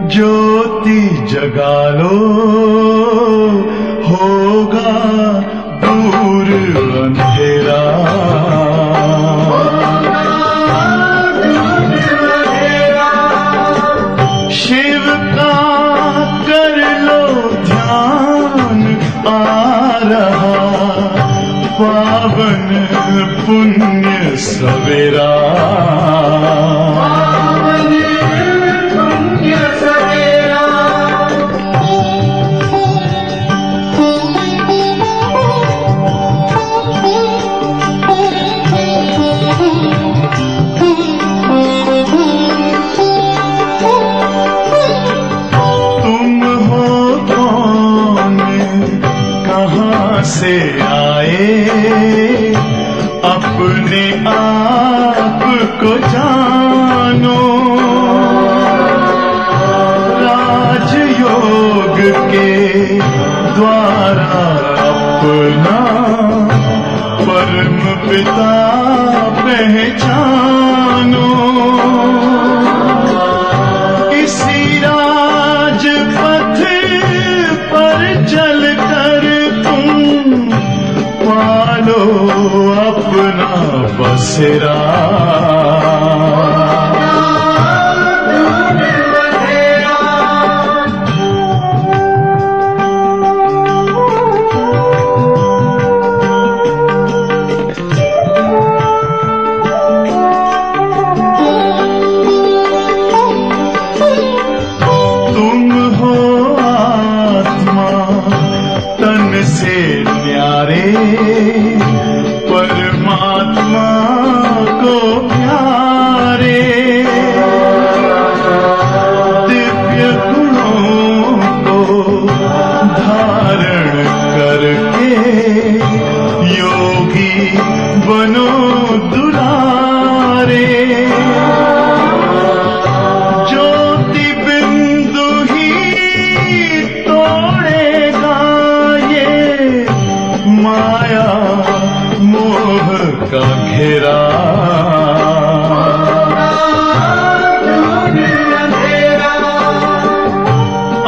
ज्योति जगा लो, होगा दूर अंधेरा। शिव का कर लो ध्यान, आ रहा पावन पुण्य सवेरा। से आए अपने आप को जानो, राजयोग के द्वारा अपना परम पिता पहचानो। इसी राजपथ पर चलकर पालो अपना बसेरा। तुम हो आत्मा तन से न्यारे, परमात्मा को प्यारे। दिव्य गुणों को धारण करके योगी बनो दुलारे। ज्योति बिंदु ही तोड़ेगा ये माया मोह का घेरा।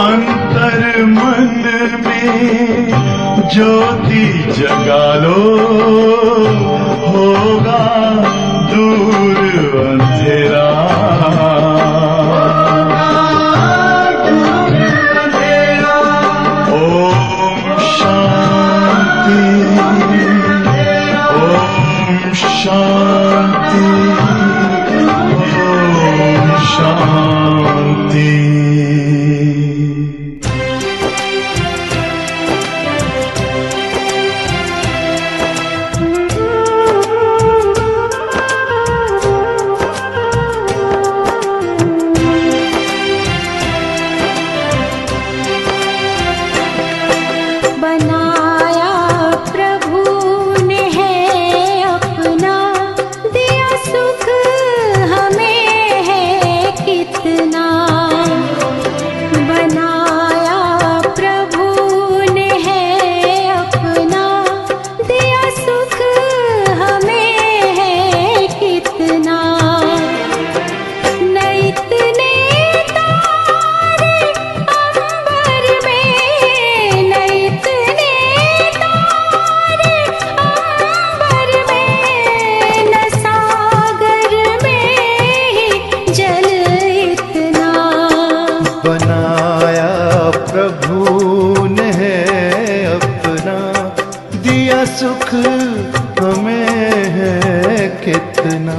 अंतर मन में ज्योति जगा लो, होगा दूर अंधेरा। ओम शांति, ओम शांति, ओम शांति। बनाया प्रभु ने है अपना, दिया सुख हमें है कितना। बनाया प्रभु ने है अपना, दिया सुख हमें है कितना। न इतने तारे अंबर में, न इतने तारे अंबर में, न सागर में ही जल इतना। बनाया प्रभु ने है अपना, दिया सुख हमें है कितना।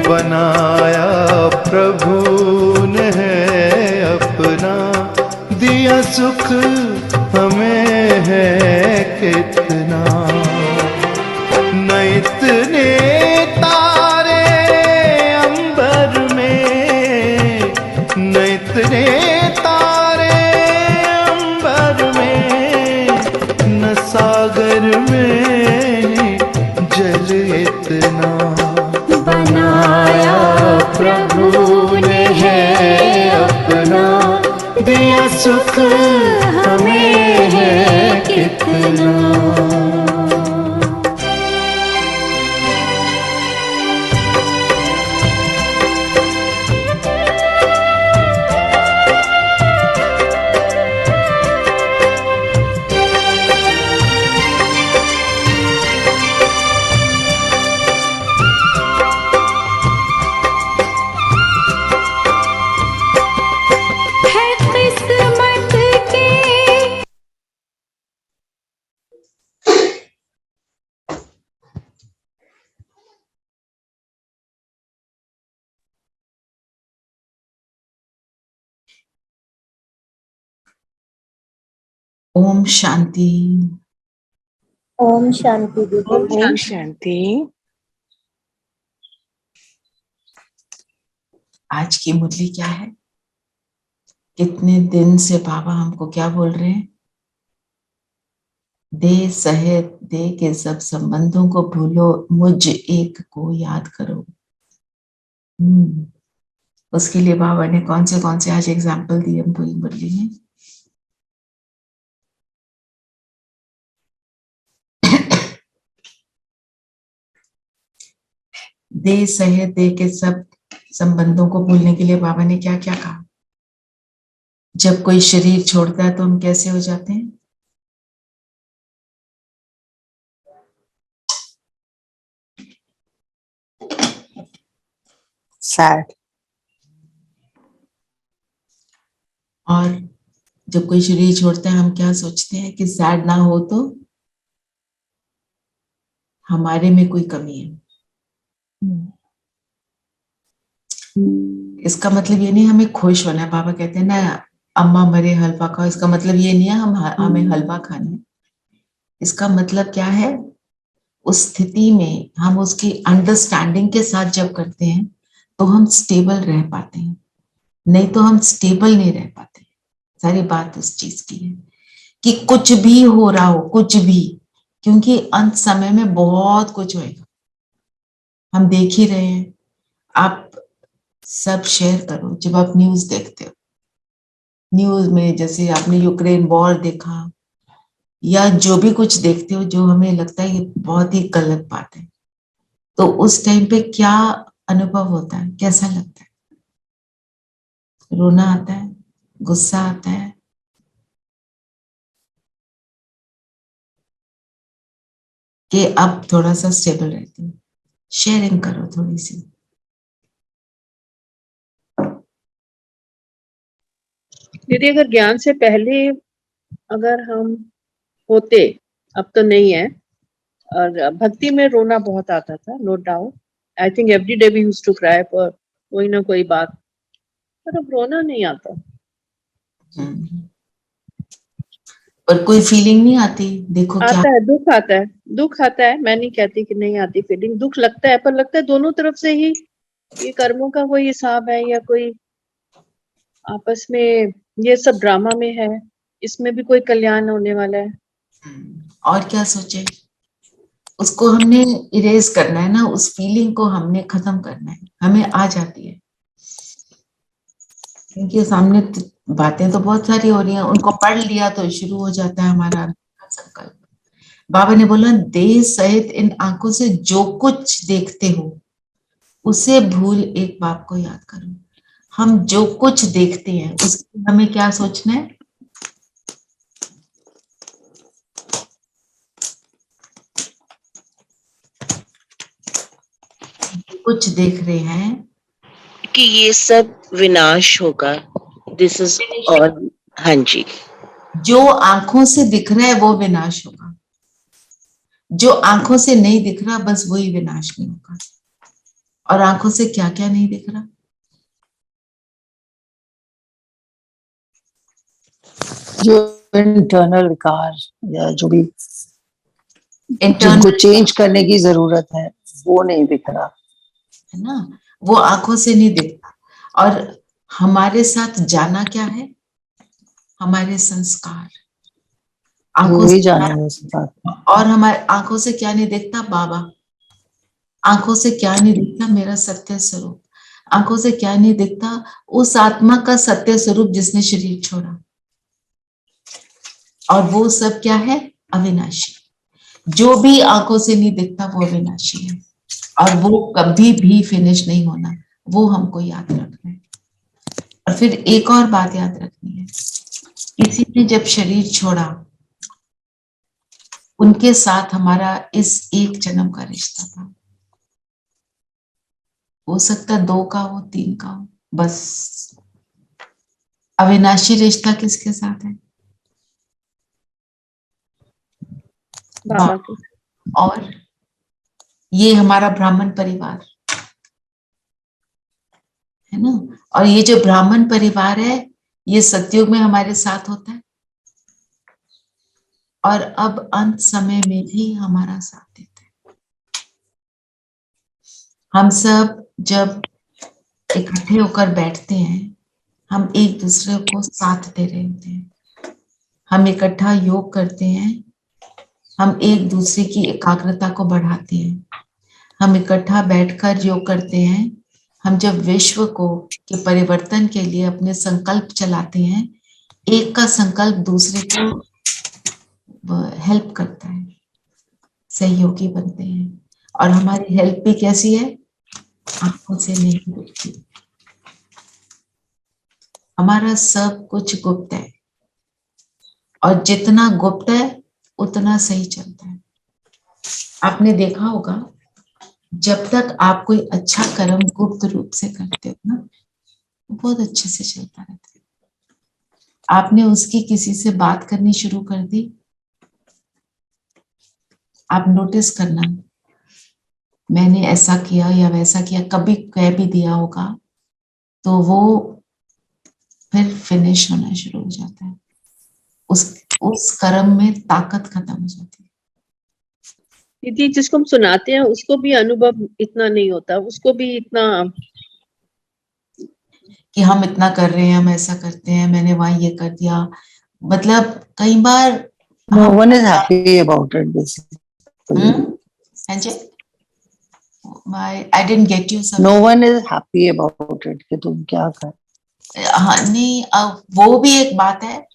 बनाया प्रभु ने है अपना, दिया सुख हमें है कितना। न इतने तारे अंबर में, न इतने तारे अंबर में, न सागर में जल इतना। बनाया प्रभु ने है अपना, दिया सुख हमें है कितना। ओम शांति। ओम शांति दीदी। ओम शांति। आज की मुरली क्या है? कितने दिन से बाबा हमको क्या बोल रहे हैं? देह सहित देह के सब संबंधों को भूलो, मुझ एक को याद करो। उसके लिए बाबा ने कौन से आज एग्जाम्पल दिए हम पूरी मुरली में? देह सहित देह के सब संबंधों को भूलने के लिए बाबा ने क्या क्या कहा? जब कोई शरीर छोड़ता है तो हम कैसे हो जाते हैं? सैड। और जब कोई शरीर छोड़ता है हम क्या सोचते हैं कि सैड ना हो तो हमारे में कोई कमी है। इसका मतलब ये नहीं हमें खुश होना है। बाबा कहते हैं ना, अम्मा मरे हलवा खाओ। इसका मतलब ये नहीं है हमें हलवा खाना है। इसका मतलब क्या है? उस स्थिति में हम उसकी अंडरस्टैंडिंग के साथ जब करते हैं तो हम स्टेबल रह पाते हैं, नहीं तो हम स्टेबल नहीं रह पाते। सारी बात उस चीज की है कि कुछ भी हो रहा हो, कुछ भी, क्योंकि अंत समय में बहुत कुछ होएगा, हम देख ही रहे हैं। आप सब शेयर करो। जब आप न्यूज देखते हो, न्यूज में जैसे आपने यूक्रेन वॉर देखा या जो भी कुछ देखते हो जो हमें लगता है ये बहुत ही गलत बात है, तो उस टाइम पे क्या अनुभव होता है? कैसा लगता है? रोना आता है, गुस्सा आता है, कि अब थोड़ा सा स्टेबल रहती हूँ। शेयरिंग करो थोड़ी सी। दीदी, अगर ज्ञान से पहले अगर हम होते, अब तो नहीं है, और भक्ति में रोना बहुत आता था, no doubt. I think every day we used to cry for कोई ना कोई बात, पर अब रोना नहीं आता। और कोई फीलिंग नहीं आती? देखो क्या आता है, दुख आता है, दुख आता है। मैं नहीं कहती कि नहीं आती फीलिंग, दुख लगता है, पर लगता है दोनों तरफ से ही ये कर्मों का कोई हिसाब है, या कोई आपस में ये सब ड्रामा में है, इसमें भी कोई कल्याण होने वाला है। और क्या सोचे? उसको हमने इरेज करना है ना, उस फीलिंग को हमने खत्म करना है। हमें आ जाती है क्योंकि सामने बातें तो बहुत सारी हो रही हैं, उनको पढ़ लिया तो शुरू हो जाता है हमारा संकल्प। बाबा ने बोला, देह सहित इन आंखों से जो कुछ देखते हो उसे भूल एक बाप को याद करो। हम जो कुछ देखते हैं उसके हमें क्या सोचना है? कुछ देख रहे हैं कि ये सब विनाश होगा। This is all. हाँ जी। जो आंखों से दिख रहा है वो विनाश होगा, जो आंखों से नहीं दिख रहा बस वही विनाश नहीं होगा। और आंखों से क्या क्या नहीं दिख रहा? जो इंटरनल विकार या जो भी जिनको इंटरनल चेंज करने की जरूरत है वो नहीं दिख रहा है ना, वो आंखों से नहीं दिखता। और हमारे साथ जाना क्या है? हमारे संस्कार। आंखों वो ही से जाने में इस बात में। और हमारे आंखों से क्या नहीं दिखता? बाबा। आंखों से क्या नहीं दिखता? मेरा सत्य स्वरूप। आंखों से क्या नहीं दिखता? उस आत्मा का सत्य स्वरूप जिसने शरीर छोड़ा। और वो सब क्या है? अविनाशी। जो भी आंखों से नहीं दिखता वो अविनाशी है, और वो कभी भी फिनिश नहीं होना। वो हमको याद रखना है। और फिर एक और बात याद रखनी है, किसी ने जब शरीर छोड़ा उनके साथ हमारा इस एक जन्म का रिश्ता था। हो सकता 2 का हो, 3 का हो, बस। अविनाशी रिश्ता किसके साथ है? बाबा के। और ये हमारा ब्राह्मण परिवार है ना। और ये जो ब्राह्मण परिवार है ये सतयुग में हमारे साथ होता है। और अब अंत समय में भी हमारा साथ देता है। हम सब जब इकट्ठे होकर बैठते हैं, हम एक दूसरे को साथ दे रहे होते हैं। हम इकट्ठा योग करते हैं, हम एक दूसरे की एकाग्रता को बढ़ाते हैं। हम इकट्ठा बैठकर योग करते हैं, हम जब विश्व को के परिवर्तन के लिए अपने संकल्प चलाते हैं, एक का संकल्प दूसरे को हेल्प करता है, सहयोगी बनते हैं। और हमारी हेल्प भी कैसी है? आंखों से नहीं दिखती। हमारा सब कुछ गुप्त है, और जितना गुप्त है उतना सही चलता है। आपने देखा होगा, जब तक आप कोई अच्छा कर्म गुप्त रूप से करते हो ना, बहुत अच्छे से चलता रहता है। आपने उसकी किसी से बात करनी शुरू कर दी, आप नोटिस करना, मैंने ऐसा किया या वैसा किया, कभी कह भी दिया होगा, तो वो फिर फिनिश होना शुरू हो जाता है। उस कर्म में ताकत खत्म हो जाती है। दीदी, जिसको हम सुनाते हैं उसको भी अनुभव इतना नहीं होता, उसको भी इतना कि हम इतना कर रहे हैं, हम ऐसा करते हैं, मैंने वहां ये कर दिया। मतलब कई बार No one is happy about it, basically. हाँ जी, I didn't get you some. No one is happy about it कि तुम क्या कर। हाँ नहीं, वो भी एक बात है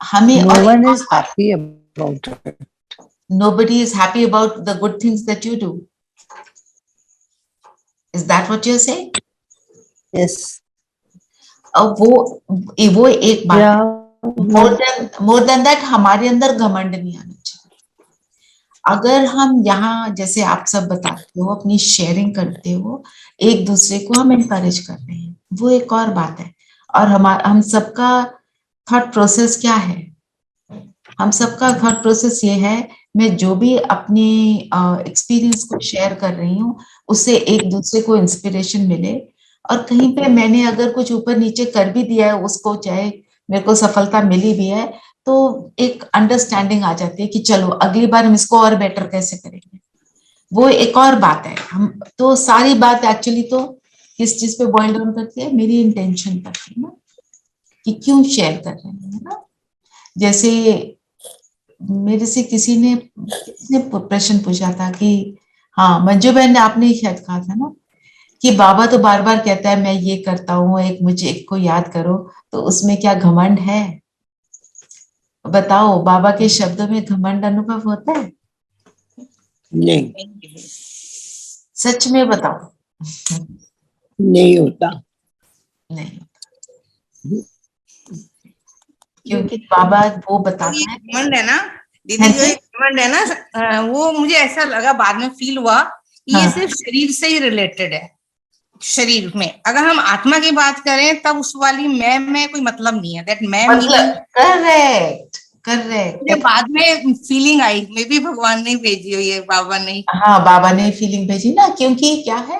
हमें। No one is happy about it. Nobody is happy about the good things that you do. Is that what you're saying? Yes. अब वो एक बात है। More than that, हमारे अंदर घमंड नहीं आना चाहिए। अगर हम यहाँ जैसे आप सब बताते हो, अपनी शेयरिंग करते हो, एक दूसरे को हम एनकरेज कर रहे हैं, वो एक और बात है। और हम सबका थॉट प्रोसेस क्या है? हम सबका थॉट प्रोसेस ये है, मैं जो भी अपनी एक्सपीरियंस को शेयर कर रही हूँ, उससे एक दूसरे को इंस्पिरेशन मिले। और कहीं पे मैंने अगर कुछ ऊपर नीचे कर भी दिया है उसको, चाहे मेरे को सफलता मिली भी है, तो एक अंडरस्टैंडिंग आ जाती है कि चलो अगली बार हम इसको और बेटर कैसे करेंगे। वो एक और बात है। हम तो सारी बात एक्चुअली तो किस चीज पे बॉइल डाउन करती है? मेरी इंटेंशन पर है ना, कि क्यों शेयर कर रहे हैं, है ना। जैसे मेरे से किसी ने प्रश्न पूछा था कि हाँ, मंजू बहन ने, आपने शायद कहा था ना कि बाबा तो बार बार कहता है मैं ये करता हूँ, एक मुझे एक को याद करो, तो उसमें क्या घमंड है? बताओ, बाबा के शब्दों में घमंड अनुभव होता है? नहीं, सच में बताओ। नहीं होता। नहीं, क्योंकि बाबा वो बताता है, घमंड है ना दीदी, जो घमंड है ना, वो मुझे ऐसा लगा, बाद में फील हुआ कि ये सिर्फ शरीर से ही रिलेटेड है। शरीर में अगर हम आत्मा की बात करें, तब उस वाली मैं में कोई मतलब नहीं है। दैट मैं करेक्ट। मुझे बाद में फीलिंग आई, मे बी भगवान ने भेजी हो ये, बाबा ने। हाँ, बाबा ने फीलिंग भेजी ना, क्योंकि क्या है,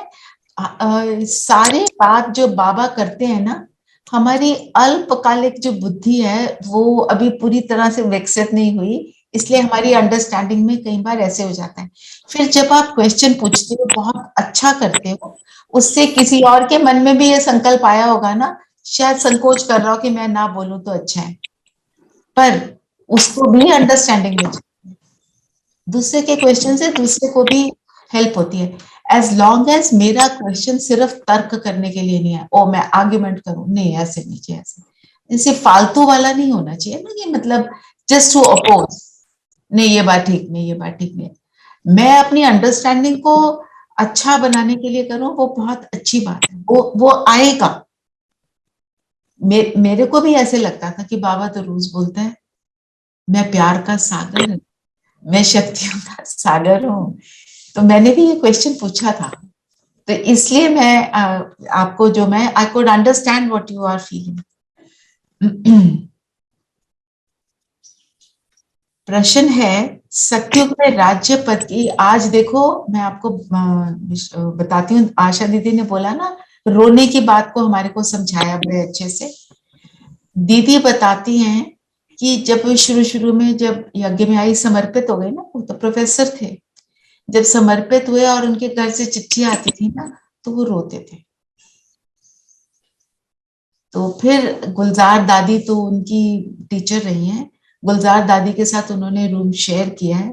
सारे बात जो बाबा करते हैं ना, हमारी अल्पकालिक जो बुद्धि है वो अभी पूरी तरह से विकसित नहीं हुई, इसलिए हमारी अंडरस्टैंडिंग में कई बार ऐसे हो जाता है। फिर जब आप क्वेश्चन पूछते हो, बहुत अच्छा करते हो, उससे किसी और के मन में भी ये संकल्प आया होगा ना, शायद संकोच कर रहा हो कि मैं ना बोलूं तो अच्छा है, पर उसको भी अंडरस्टैंडिंग में दूसरे के क्वेश्चन से दूसरे को भी हेल्प होती है। एज लॉन्ग एज मेरा क्वेश्चन सिर्फ तर्क करने के लिए नहीं है, ओ मैं आर्ग्यूमेंट करूं, नहीं, ऐसे नहीं, ऐसे जैसे फालतू वाला नहीं होना चाहिए ना, कि मतलब जस्ट टू अपोज, नहीं ये बात ठीक नहीं, ये बात ठीक नहीं। मैं अपनी अंडरस्टैंडिंग को अच्छा बनाने के लिए करूं, वो बहुत अच्छी बात है, वो आएगा। मेरे को भी ऐसे लगता था कि बाबा तो रोज बोलता है मैं प्यार का सागर हूं, मैं शक्तियों का सागर हूं, तो मैंने भी ये क्वेश्चन पूछा था। तो इसलिए मैं आपको जो मैं I could understand what you are feeling. प्रश्न है, सत्युग में राज्य पद की, आज देखो मैं आपको बताती हूँ, आशा दीदी ने बोला ना, रोने की बात को हमारे को समझाया बड़े अच्छे से। दीदी बताती हैं कि जब वो शुरू शुरू में जब यज्ञ में आई समर्पित हो गए ना, वो तो प्रोफेसर थे, जब समर्पित हुए और उनके घर से चिट्ठी आती थी ना तो वो रोते थे। तो फिर गुलजार दादी तो उनकी टीचर रही हैं, गुलजार दादी के साथ उन्होंने रूम शेयर किया है।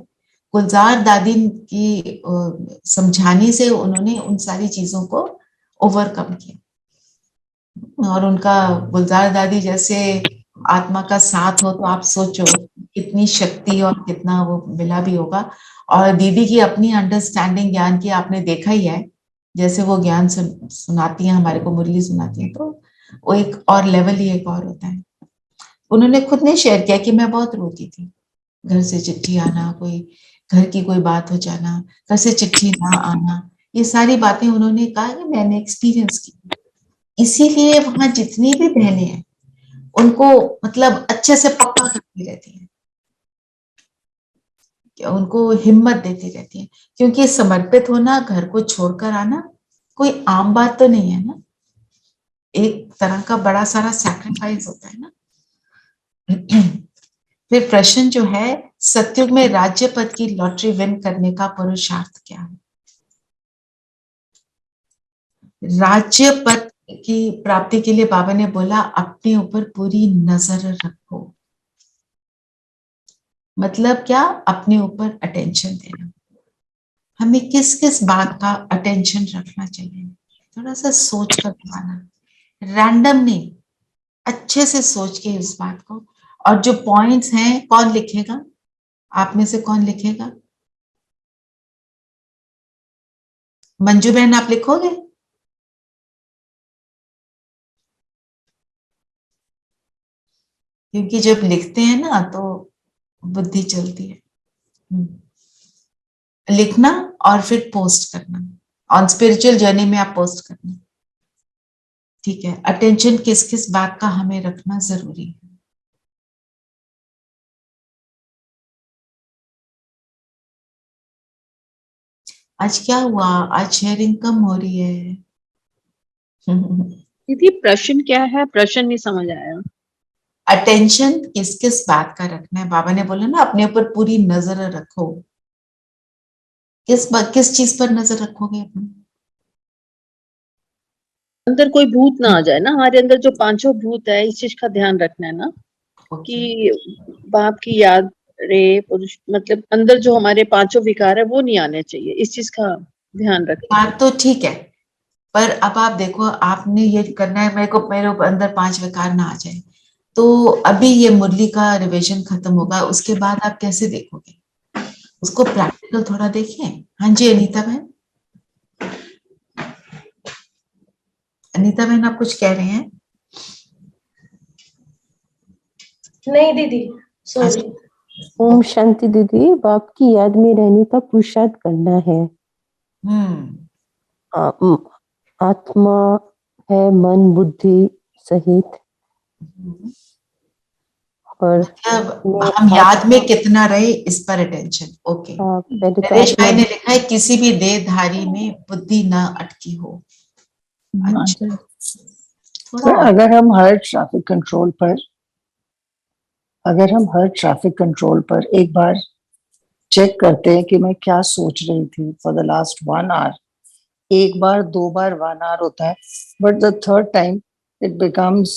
गुलजार दादी की समझाने से उन्होंने उन सारी चीजों को ओवरकम किया। और उनका गुलजार दादी जैसे आत्मा का साथ हो तो आप सोचो कितनी शक्ति और कितना वो मिला भी होगा। और दीदी की अपनी अंडरस्टैंडिंग ज्ञान की आपने देखा ही है, जैसे वो ज्ञान सुनाती हैं हमारे को, मुरली सुनाती हैं, तो वो एक और लेवल ही एक और होता है। उन्होंने खुद ने शेयर किया कि मैं बहुत रोती थी, घर से चिट्ठी आना, कोई घर की कोई बात हो जाना, घर से चिट्ठी ना आना, ये सारी बातें उन्होंने कहा कि मैंने एक्सपीरियंस की। इसीलिए वहां जितनी भी बहनें हैं उनको मतलब अच्छे से पक्का करती रहती है, उनको हिम्मत देती रहती है, क्योंकि समर्पित होना, घर को छोड़कर आना कोई आम बात तो नहीं है ना, एक तरह का बड़ा सारा सैक्रिफाइस होता है ना। फिर प्रश्न जो है, सतयुग में राज्य पद की लॉटरी विन करने का पुरुषार्थ क्या है? राज्य पद की प्राप्ति के लिए बाबा ने बोला अपने ऊपर पूरी नजर रखो। मतलब क्या? अपने ऊपर अटेंशन देना। हमें किस किस बात का अटेंशन रखना चाहिए, थोड़ा सा सोच कर बताना, रैंडम नहीं, अच्छे से सोच के इस बात को। और जो पॉइंट्स हैं, कौन लिखेगा? आप में से कौन लिखेगा? मंजू बहन आप लिखोगे? क्योंकि जब लिखते हैं ना तो बुद्धि चलती है। लिखना और फिर पोस्ट करना, ऑन स्पिरिचुअल जर्नी में आप पोस्ट करना, ठीक है। अटेंशन किस किस बात का हमें रखना जरूरी है। आज क्या हुआ? आज शेयरिंग कम हो रही है। दीदी प्रश्न क्या है? प्रश्न नहीं समझ आया। अटेंशन किस किस बात का रखना है? बाबा ने बोला ना अपने ऊपर पूरी नजर रखो। किस चीज पर नजर रखोगे अपनी? अंदर कोई भूत ना आ जाए ना, हमारे अंदर जो पांचों भूत है, इस चीज का ध्यान रखना है ना, कि बाप की याद रे पुरुष, मतलब अंदर जो हमारे पांचों विकार है वो नहीं आने चाहिए, इस चीज का ध्यान रखना। बात तो ठीक है, पर अब आप देखो, आपने ये करना है मेरे अंदर 5 विकार ना आ जाए, तो अभी ये मुरली का रिवीजन खत्म होगा, उसके बाद आप कैसे देखोगे उसको? प्रैक्टिकल थोड़ा देखें। हाँ जी अनीता बहन, अनीता बहन आप कुछ कह रहे हैं? नहीं दीदी, सॉरी। ओम शांति दीदी, बाप की याद में रहने का पुरुषार्थ करना है। आत्मा है मन बुद्धि सहित, और मतलब हम याद में कितना रहे इस पर अटेंशन। ओके, नरेश भाई ने लिखा है किसी भी देहधारी में बुद्धि न अटकी हो। अच्छा, तो अगर हम हर ट्रैफिक कंट्रोल पर एक बार चेक करते हैं कि मैं क्या सोच रही थी फॉर द लास्ट 1 आवर, एक बार 2 बार 1 आवर होता है, but the third time it becomes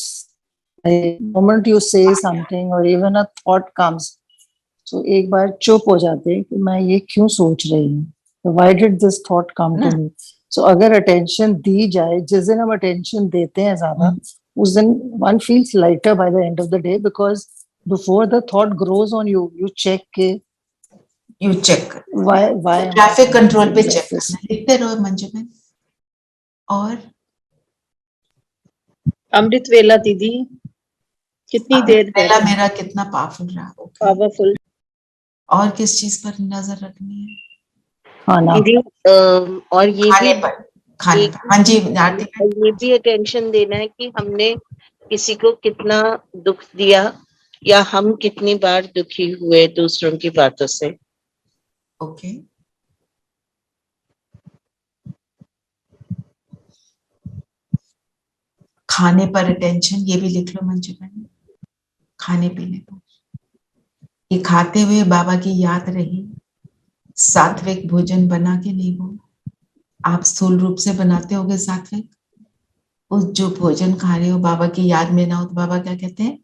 moment you से समथिंग और इवन अ थॉट कम्स, तो एक बार चुप हो जाते हैं कि मैं ये क्यों सोच रही हूँ, why did this thought come to me. So अगर अटेंशन दी जाए, जिस दिन हम अटेंशन देते हैं ज्यादा, उस दिन one feels lighter by the end of the day, because before the thought grows on you, you check why traffic control पे चेक करना, लिखते रहो मंजू में। और अमृत वेला दीदी कितनी देर पहला मेरा कितना पावरफुल रहा? पावरफुल। और किस चीज पर नजर रखनी है? दीदी और ये खाने भी पर, खाने पर। हाँ जी आरती, ये भी अटेंशन देना है कि हमने किसी को कितना दुख दिया या हम कितनी बार दुखी हुए दूसरों की बातों से। ओके, खाने पर अटेंशन, ये भी लिख लो मंजू बहन, खाने पीने पर। कि खाते हुए बाबा की याद रही, सात्विक भोजन बना के नहीं वो, आप स्थूल रूप से बनाते होगे सात्विक, उस जो भोजन खा रहे हो बाबा की याद में ना हो तो बाबा क्या कहते हैं,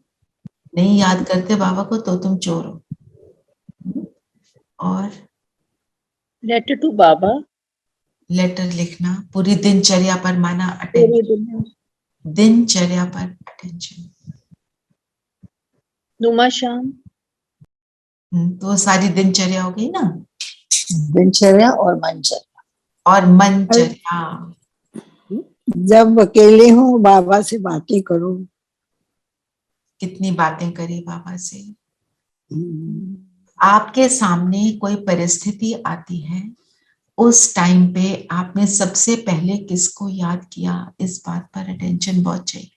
नहीं याद करते बाबा को तो तुम चोर हो। और लेटर टू बाबा, लेटर लिखना, पूरी दिनचर्या पर माना पूरी अटेंशन, दुनिया, दिनचर्या पर अटेंशन। नुमा शाम, तो वो सारी दिनचर्या हो गई ना, दिनचर्या और मनचर्या। और मनचर्या, जब अकेले हूँ बाबा से बातें करो। कितनी बातें करी बाबा से। आपके सामने कोई परिस्थिति आती है, उस टाइम पे आपने सबसे पहले किसको याद किया, इस बात पर अटेंशन बहुत चाहिए।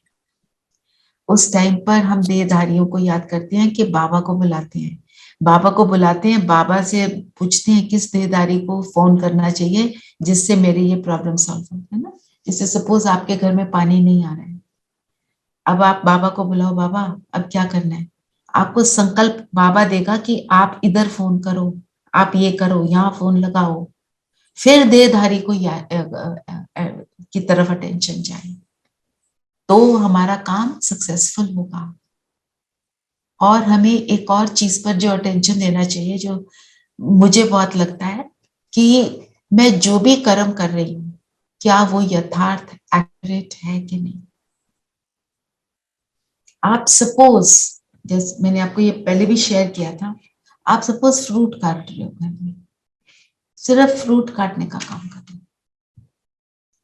उस टाइम पर हम देहधारियों को याद करते हैं कि बाबा को बुलाते हैं, बाबा को बुलाते हैं, बाबा से पूछते हैं किस देहधारी को फोन करना चाहिए जिससे मेरी ये प्रॉब्लम सॉल्व हो, है ना। जैसे सपोज आपके घर में पानी नहीं आ रहा है, अब आप बाबा को बुलाओ, बाबा अब क्या करना है, आपको संकल्प बाबा देगा कि आप इधर फोन करो, आप ये करो, यहाँ फोन लगाओ, फिर देहधारी को की तरफ अटेंशन जाए, तो हमारा काम सक्सेसफुल होगा। और हमें एक और चीज पर जो अटेंशन देना चाहिए, जो मुझे बहुत लगता है कि मैं जो भी कर्म कर रही हूँ क्या वो यथार्थ एक्यूरेट है कि नहीं। आप सपोज, जैसे मैंने आपको ये पहले भी शेयर किया था, आप सपोज फ्रूट काट रहे हो घर में, सिर्फ फ्रूट काटने का काम कर रहे हो,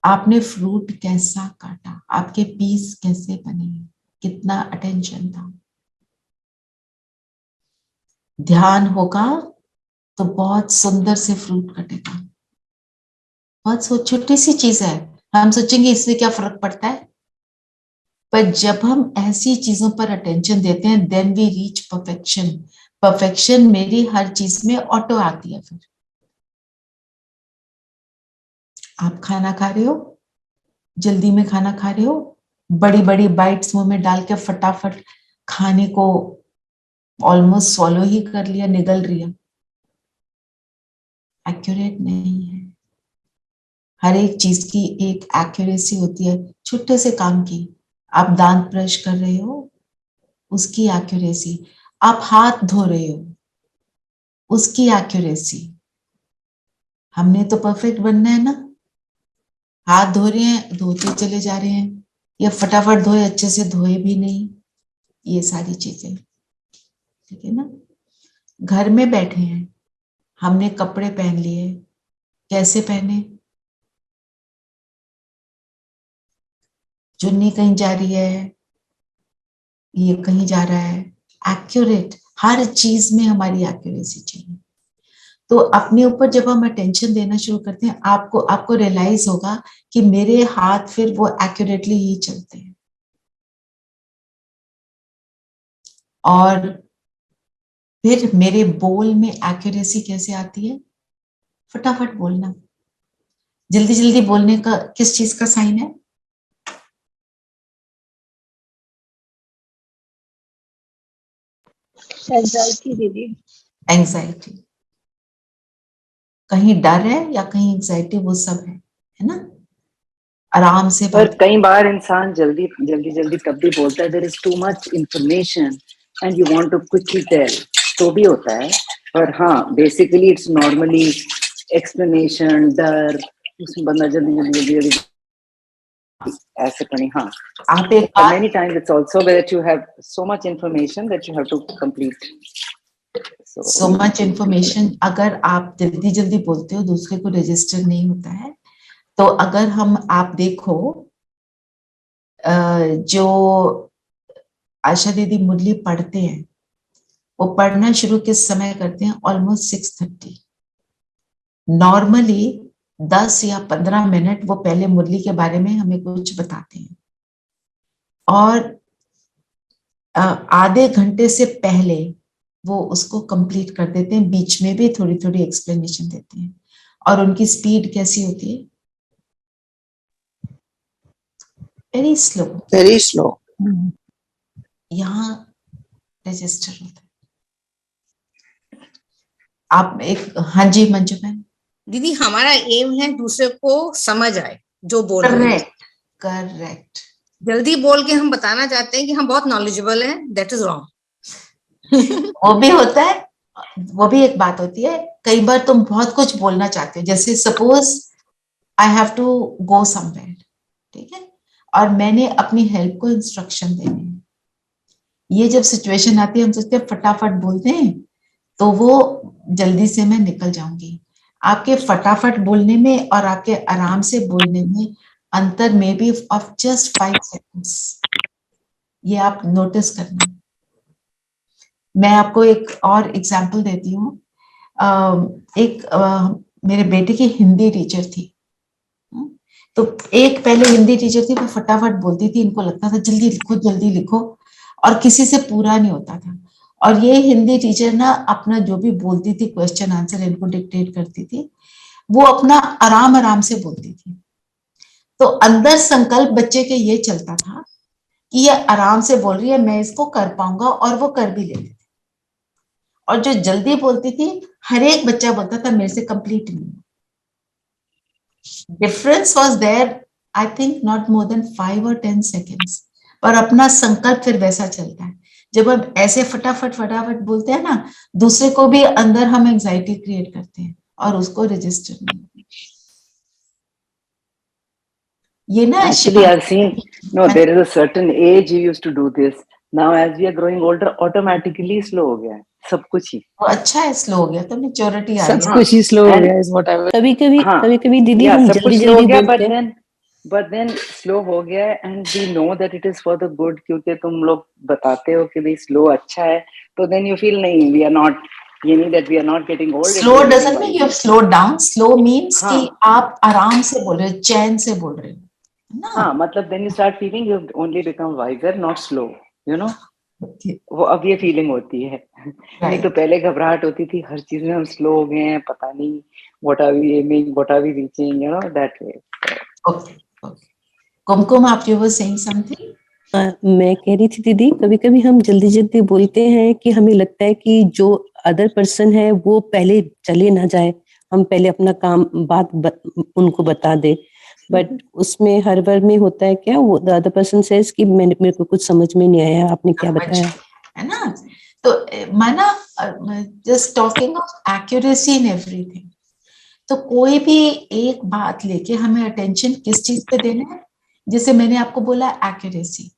आपने फ्रूट कैसा काटा, आपके पीस कैसे बने, कितना अटेंशन था। ध्यान होगा तो बहुत सुंदर से फ्रूट कटेगा। बहुत छोटी सी चीज है, हम सोचेंगे इससे क्या फर्क पड़ता है, पर जब हम ऐसी चीजों पर अटेंशन देते हैं then we reach perfection. Perfection मेरी हर चीज में ऑटो आती है। फिर आप खाना खा रहे हो, जल्दी में खाना खा रहे हो, बड़ी बड़ी बाइट्स मुंह में डाल के फटाफट खाने को ऑलमोस्ट सॉलो ही कर लिया, निगल लिया, एक्यूरेट नहीं है। हर एक चीज की एक एक्यूरेसी होती है, छोटे से काम की, आप दांत ब्रश कर रहे हो उसकी एक्यूरेसी, आप हाथ धो रहे हो उसकी एक्यूरेसी। हमने तो परफेक्ट बनना है ना, हाथ धो रहे हैं धोते चले जा रहे हैं, या फटाफट धोए अच्छे से धोए भी नहीं, ये सारी चीजें, ठीक है ना। घर में बैठे हैं, हमने कपड़े पहन लिए, कैसे पहने, चुन्नी कहीं जा रही है, ये कहीं जा रहा है, एक्यूरेट, हर चीज में हमारी एक्यूरेसी चाहिए। तो अपने ऊपर जब हम अटेंशन देना शुरू करते हैं, आपको रियलाइज होगा कि मेरे हाथ फिर वो एक्यूरेटली ही चलते हैं। और फिर मेरे बोल में एक्यूरेसी कैसे आती है, फटाफट बोलना। जल्दी जल्दी बोलने का किस चीज का साइन है, एंजाइटी दीदी, एंजाइटी। कहीं डर है या कहीं एंजाइटी, वो सब है ना। आराम से पर बात, कई बार इंसान जल्दी जल्दी जल्दी तब भी बोलता है, there is too much information and you want to quickly tell, तो भी होता है। पर हाँ, बेसिकली इट्स नॉर्मली एक्सप्लेनेशन, डर, उसमें बंदा जल्दी जल्दी जल्दी जल्दी ऐसे करें। हाँ, आप एक but बात, many times it's also that you have so much information that you have to complete. So much information, अगर आप जल्दी जल्दी बोलते हो दूसरे को रजिस्टर नहीं होता है। तो अगर आप देखो, जो आशा दीदी मुरली पढ़ते हैं, वो पढ़ना शुरू किस समय करते हैं, ऑलमोस्ट 6:30। नॉर्मली 10 या 15 मिनट वो पहले मुरली के बारे में हमें कुछ बताते हैं, और आधे घंटे से पहले वो उसको कंप्लीट कर देते हैं, बीच में भी थोड़ी थोड़ी एक्सप्लेनेशन देते हैं। और उनकी स्पीड कैसी होती है, वेरी स्लो, वेरी स्लो। यहाँ रजिस्टर होता है। आप एक, हाँ जी मंजू मैम। दीदी हमारा एम है दूसरे को समझ आए जो बोल रहे हैं। Correct correct. जल्दी बोल के हम बताना चाहते हैं कि हम बहुत नॉलेजेबल हैं, दैट इज रॉन्ग। वो भी होता है, वो भी एक बात होती है। कई बार तुम बहुत कुछ बोलना चाहते हो, जैसे suppose I have to go somewhere, ठीक है, और मैंने अपनी हेल्प को इंस्ट्रक्शन देने हैं। ये जब सिचुएशन आती है हम सोचते हैं फटाफट बोलते हैं तो वो जल्दी से मैं निकल जाऊंगी। आपके फटाफट बोलने में और आपके आराम से बोलने में अंतर में बी ऑफ जस्ट 5 सेकंड्स, ये आप नोटिस करना। मैं आपको एक और एग्जांपल देती हूँ। मेरे बेटे की हिंदी टीचर थी, तो एक पहले हिंदी टीचर थी, वो फटाफट बोलती थी, इनको लगता था जल्दी लिखो और किसी से पूरा नहीं होता था। और ये हिंदी टीचर ना अपना जो भी बोलती थी क्वेश्चन आंसर इनको डिक्टेट करती थी, वो अपना आराम आराम से बोलती थी। तो अंदर संकल्प बच्चे के ये चलता था कि ये आराम से बोल रही है, मैं इसको कर पाऊंगा, और वो कर भी लेते थे। और जो जल्दी बोलती थी, हर एक बच्चा बोलता था मेरे से कंप्लीट नहीं। Difference was there, I think not more than 5 or 10 seconds, पर अपना संकल्प फिर वैसा चलता है। जब हम ऐसे फटाफट बोलते हैं ना, दूसरे को भी अंदर हम एंजाइटी क्रिएट करते हैं और उसको रजिस्टर नहीं। ये ना Actually, I've seen, no, there is a certain age you used to do this. Now, as we are growing older, automatically slow हो गया है सब कुछ ही। वो अच्छा है, स्लो हो गया तो मेच्योरिटी आ सब गया। कुछ ही स्लो हो गया is what I was. हाँ, कभी दीदी yeah, हम सब कुछ जल्दी slow हो जल्दी गया, बोलते हैं। but then slow हो गया है and we know that it is for the good, क्योंकि तुम लोग बताते हो कि भाई slow अच्छा है, तो then you feel नहीं, we are not, ये नहीं that we are not getting old. Slow doesn't mean you have slowed down, slow means कि आप आराम से बोल रहे हो, चैन से बोल रहे हो ना। हाँ, मतलब then you start feeling you have only become wiser, not slow, you know. वो अब ये फीलिंग होती है। नहीं तो पहले घबराहट होती थी, हर चीज में हम स्लो हो गए हैं, पता नहीं what are we aiming, what are we reaching, you know, that way. Okay. कुमकुम, आप यू वर सेइंग समथिंग? मैं कह रही थी दीदी, कभी कभी हम जल्दी जल्दी बोलते हैं कि हमें लगता है कि जो अदर पर्सन है वो पहले चले ना जाए, हम पहले अपना काम उनको बता दे, बट उसमें हर बार में होता है क्या, वो द अदर पर्सन सेज कि मेरे को कुछ समझ में नहीं आया, आपने क्या बताया, है ना। तो माना just talking of accuracy in everything, तो कोई भी एक बात लेके हमें अटेंशन किस चीज पे देना है, जैसे मैंने आपको बोला एक्यूरेसी।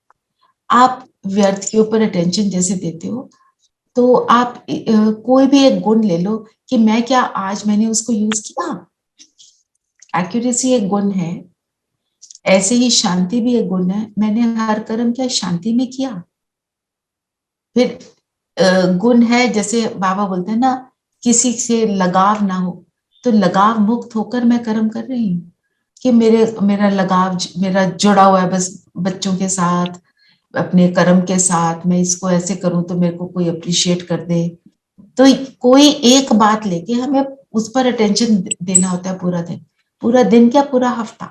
आप व्यर्थ के ऊपर अटेंशन जैसे देते हो, तो आप कोई भी एक गुण ले लो कि मैं क्या आज मैंने उसको यूज किया। एक्यूरेसी एक गुण है, ऐसे ही शांति भी एक गुण है, मैंने हर कर्म क्या शांति में किया। फिर गुण है, जैसे बाबा बोलते हैं ना, किसी से लगाव ना हो, तो लगाव मुक्त होकर मैं कर्म कर रही हूँ कि मेरा लगाव, मेरा जुड़ा हुआ है बस बच्चों के साथ, अपने कर्म के साथ, मैं इसको ऐसे करूं तो मेरे को कोई अप्रिशिएट कर दे। तो कोई एक बात लेके हमें उस पर अटेंशन देना होता है पूरा दिन क्या, पूरा हफ्ता।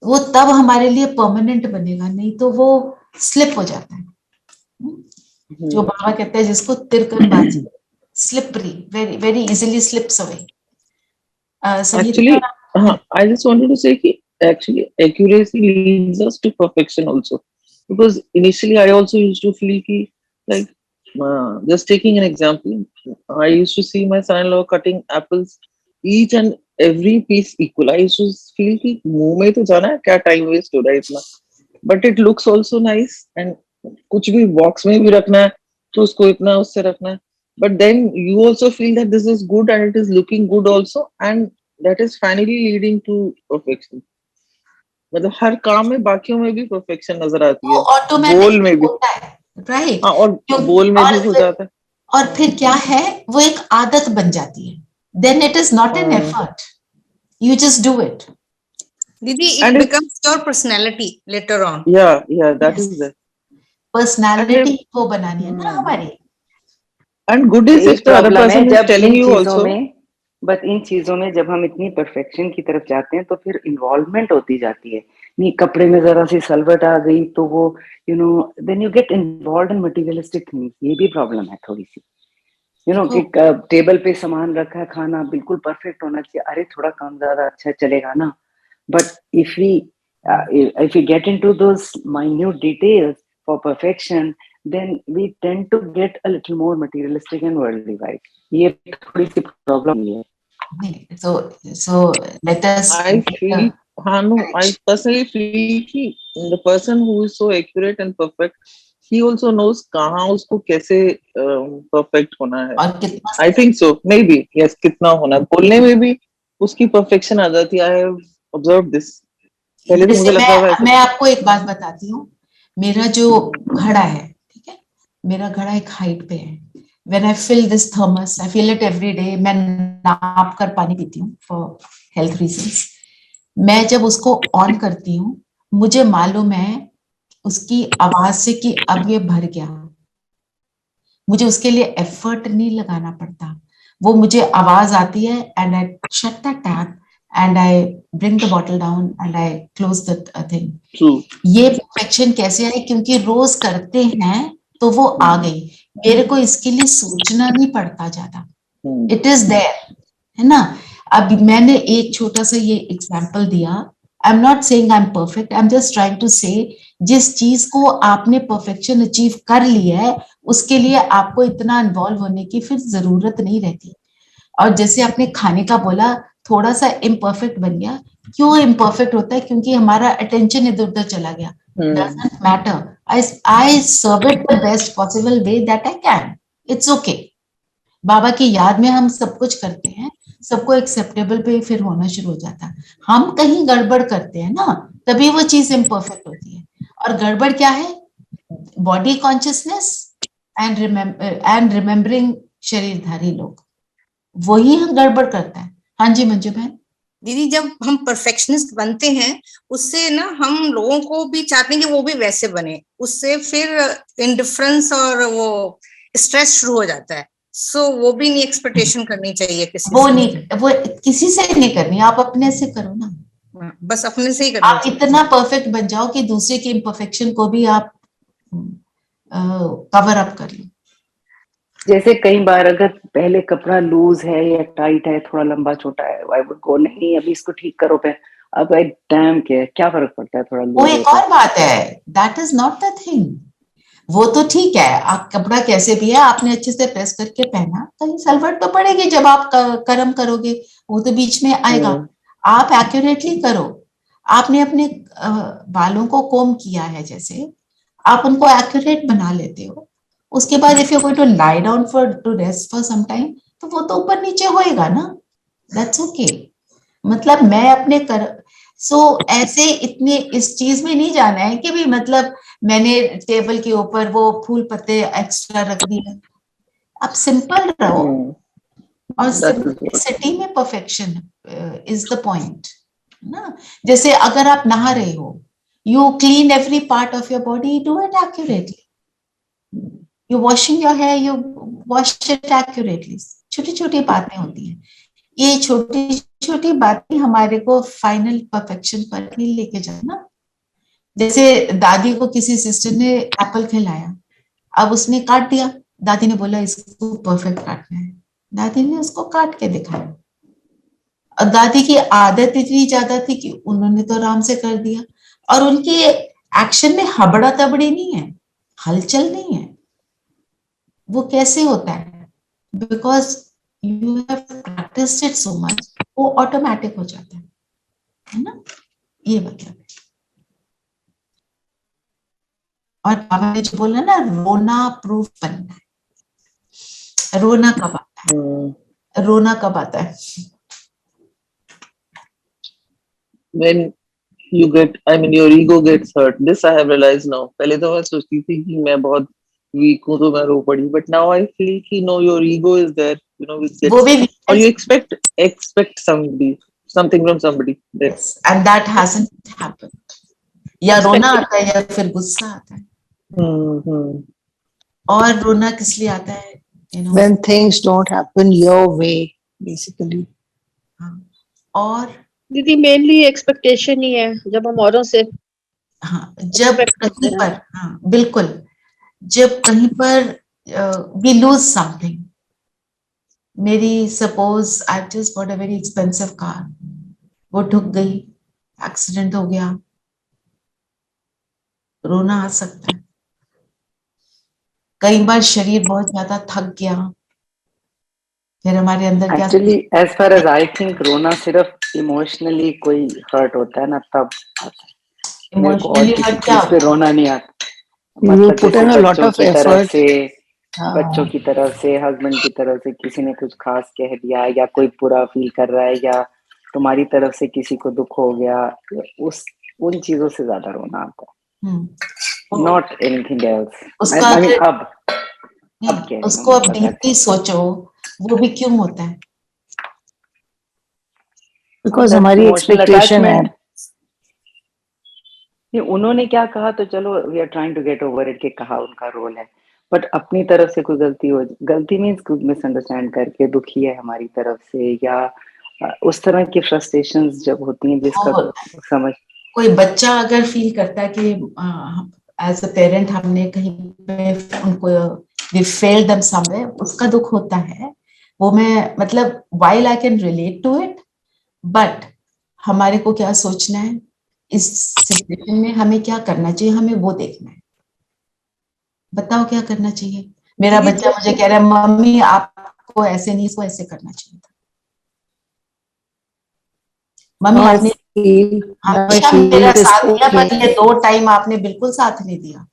वो तब हमारे लिए परमानेंट बनेगा, नहीं तो वो स्लिप हो जाता है। जो बाबा कहते हैं जिसको तिरकनबाजी, slippery, very very easily slips away. Actually, I just wanted to say कि actually accuracy leads us to perfection also, because initially I also used to feel कि like just taking an example, I used to see my son-in-law cutting apples, each and every piece equal. I used to feel कि मुंह में तो जाना है, क्या time waste हो रहा है इतना, but it looks also nice, and कुछ भी box में भी रखना है तो उसको इतना उससे रखना है, but then you also feel that this is good and it is looking good also, and that is finally leading to perfection. मतलब हर काम में बाकियों में भी परफेक्शन नजर आती है, बोल में भी, राइट, और बोल में भी हो जाता है, और फिर क्या है, वो एक आदत बन जाती है, then it is not an effort, you just do it. Didi, it becomes your personality later on. Yeah, that is it. Personality को बनानी है ना हमारी। And good is if the other person is telling you also. But in चीजों में जब हम इतनी परफेक्शन की तरफ जाते हैं तो फिर इन्वॉल्वमेंट होती जाती है। नहीं, कपड़े में जरा सी सलवट आ गई तो वो then you get involved in materialistic things. ये भी प्रॉब्लम है थोड़ी सी, यू नो कि टेबल पे सामान रखा है, खाना बिल्कुल परफेक्ट होना चाहिए, अरे थोड़ा कम ज्यादा अच्छा चलेगा ना. But if we get into those minute details for perfection, then we tend to get a little more materialistic and worldly, right? ये थोड़ी सी प्रॉब्लम है. So let us. I feel, no, I personally feel कि the person who is so accurate and perfect, he also knows कहाँ उसको कैसे perfect होना है. और कितना I think so, maybe yes, कितना होना है. बोलने में भी उसकी perfection आ जाती है. I have observed this. पहले तो मुझे लगता था मैं आपको एक बात बताती हूँ. मेरा जो घड़ा है, ठीक है, मेरा घड़ा एक हाइट पे है. When I fill this thermos, I fill it every day. मैं नाप कर पानी पीती हूँ for health reasons. मैं जब उसको ऑन करती हूँ, मुझे मालूम है उसकी आवाज से कि अब ये भर गया. मुझे उसके लिए एफर्ट नहीं लगाना पड़ता. वो मुझे आवाज आती है and I shut the tap and I bring the bottle down and I close the thing. True. ये परफेक्शन कैसे आई? क्योंकि रोज करते हैं तो वो आ गई. मेरे को इसके लिए सोचना नहीं पड़ता ज्यादा. इट इज देयर, है ना. अब मैंने एक छोटा सा ये एग्जाम्पल दिया. I am not saying I am perfect, I am just trying to say जिस चीज को आपने परफेक्शन अचीव कर लिया है उसके लिए आपको इतना इन्वॉल्व होने की फिर जरूरत नहीं रहती. और जैसे आपने खाने का बोला, थोड़ा सा इम्परफेक्ट बन गया. क्यों इम्परफेक्ट होता है? क्योंकि हमारा अटेंशन इधर उधर चला गया. Doesn't matter. I serve it the best possible way that I can. It's okay. बाबा की याद में हम सब कुछ करते हैं, सबको एक्सेप्टेबल पे फिर होना शुरू हो जाता है. हम कहीं गड़बड़ करते हैं ना, तभी वो चीज इम्परफेक्ट होती है. और गड़बड़ क्या है? बॉडी कॉन्शियसनेस एंड रिमेम्बरिंग शरीरधारी लोग, वही हम गड़बड़ करता है. हाँ जी मंजू बहन. दीदी, जब हम परफेक्शनिस्ट बनते हैं उससे ना हम लोगों को भी चाहते हैं कि वो भी वैसे बने. उससे फिर इंडिफरेंस और वो स्ट्रेस शुरू हो जाता है. सो वो भी नहीं एक्सपेक्टेशन करनी चाहिए किसी वो से. नहीं, वो किसी से नहीं करनी, आप अपने से करो ना. बस अपने से ही करना आप इतना परफेक्ट बन जाओ कि दूसरे की इम्परफेक्शन को भी आप कवर अप कर लो. जैसे कई बार अगर पहले कपड़ा लूज है या टाइट है, थोड़ा लंबा छोटा है, आई वुड गो नहीं अभी इसको ठीक करो पे. अब डैम के क्या फर्क पड़ता है थोड़ा वो एक और बात है. That is not the thing. वो तो ठीक है, आप कपड़ा कैसे भी है आपने अच्छे से प्रेस करके पहना, कहीं सलवट तो पड़ेगी जब आप कर्म करोगे, वो तो बीच में आएगा. आप एक्यूरेटली करो. आपने अपने बालों को कोम किया है, जैसे आप उनको एक्यूरेट बना लेते हो. उसके बाद if you going to lie down for to rest for some time, तो वो तो ऊपर नीचे होएगा ना. That's okay. मतलब मैं अपने ऐसे इतने इस चीज में नहीं जाना है कि भी मतलब मैंने टेबल के ऊपर वो फूल पत्ते एक्स्ट्रा रख दिए. आप सिंपल रहो. और सिटी में परफेक्शन इज द पॉइंट ना. जैसे अगर आप नहा रहे हो, you clean every part of your body, do it accurately. You washing your hair, you wash it accurately. छोटी छोटी बातें होती हैं. ये छोटी छोटी बातें हमारे को फाइनल परफेक्शन पर ही लेके जाना. जैसे दादी को किसी सिस्टर ने एप्पल खिलाया, अब उसने काट दिया. दादी ने बोला इसको परफेक्ट काटना है. दादी ने उसको काट के दिखाया. और दादी की आदत इतनी ज्यादा थी कि उन्होंने तो आराम से कर दिया. और उनके एक्शन में हबड़ा तबड़ी नहीं है, हलचल नहीं है. वो कैसे होता है? Because you have practised it so much, वो ऑटोमेटिक हो जाता है ना. ये मतलब है. और बाबा ने जो बोला ना, रोना प्रूफ बनना है. रोना कब आता है? रोना कब आता है? When you get, I mean, your ego gets hurt. This I have realized now. पहले तो मैं सोचती थी कि मैं बहुत weak हूँ तो मैं रो पड़ी. But now I feel कि no, your ego is there. You know, which gets, or you expect something from somebody. Yes, and that hasn't happened. या रोना आता है या फिर गुस्सा आता है. और रोना किस लिए आता है? You know, when things don't happen your way, basically. और दीदी मेनली एक्सपेक्टेशन ही है जब हम औरों से. हाँ, जब कहीं पर, हाँ बिल्कुल, जब कहीं पर we lose something, मेरी suppose I just bought a very expensive car, वो ठुक गई, एक्सीडेंट हो गया, रोना आ सकता है। कई बार शरीर बहुत ज्यादा थक गया, फिर हमारे अंदर क्या actually as far as I think रोना सिर्फ इमोशनली कोई हर्ट होता है ना, तब आता है। मेरे को और इमोशनली किसी हर्ट क्या चीज पे रोना नहीं आता। You मतलब put जैसे in a lot बच्चों of की तरफ effort. से, हाँ, बच्चों की तरफ से, हस्बैंड की तरफ से किसी ने कुछ खास कह दिया, या कोई बुरा फील कर रहा है, या तुम्हारी तरफ से किसी को दुख हो गया, उस उन चीजों से ज्यादा रोना आता है, नॉट एनीथिंग एल्स। उसका आई मीन अगर अब कह रही हूँ उसको अब मतलब डीपली सोचो, वो भी क्यों होता है? because हमारी इमोशनल expectation है. अटैचमेंट। उन्होंने क्या कहा तो चलो we are trying to get over it, के कहा उनका रोल है, बट अपनी तरफ से कोई गलती मीन्स कुछ मिसअंडरस्टैंड करके दुखी है हमारी तरफ से, या उस तरह की फ्रस्ट्रेशंस जब होती हैं जिसका और समझ। कोई बच्चा अगर फील करता है कि एज अ पेरेंट हमने कहीं पे उनको वी फेल्ड देम समवेयर, उसका दुख होता है। वो मैं मतलब while I can relate to it, but हमारे को क्या सोचना है इस सिचुएशन में, हमें क्या करना चाहिए, हमें वो देखना है। बताओ क्या करना चाहिए? मेरा बच्चा मुझे कह रहा है मम्मी आपको ऐसे नहीं, इसको ऐसे करना चाहिए था। मम्मी Now I आपने हमेशा feel मेरा it is साथ दिया, पर okay. ये 2 टाइम आपने बिल्कुल साथ नहीं दिया।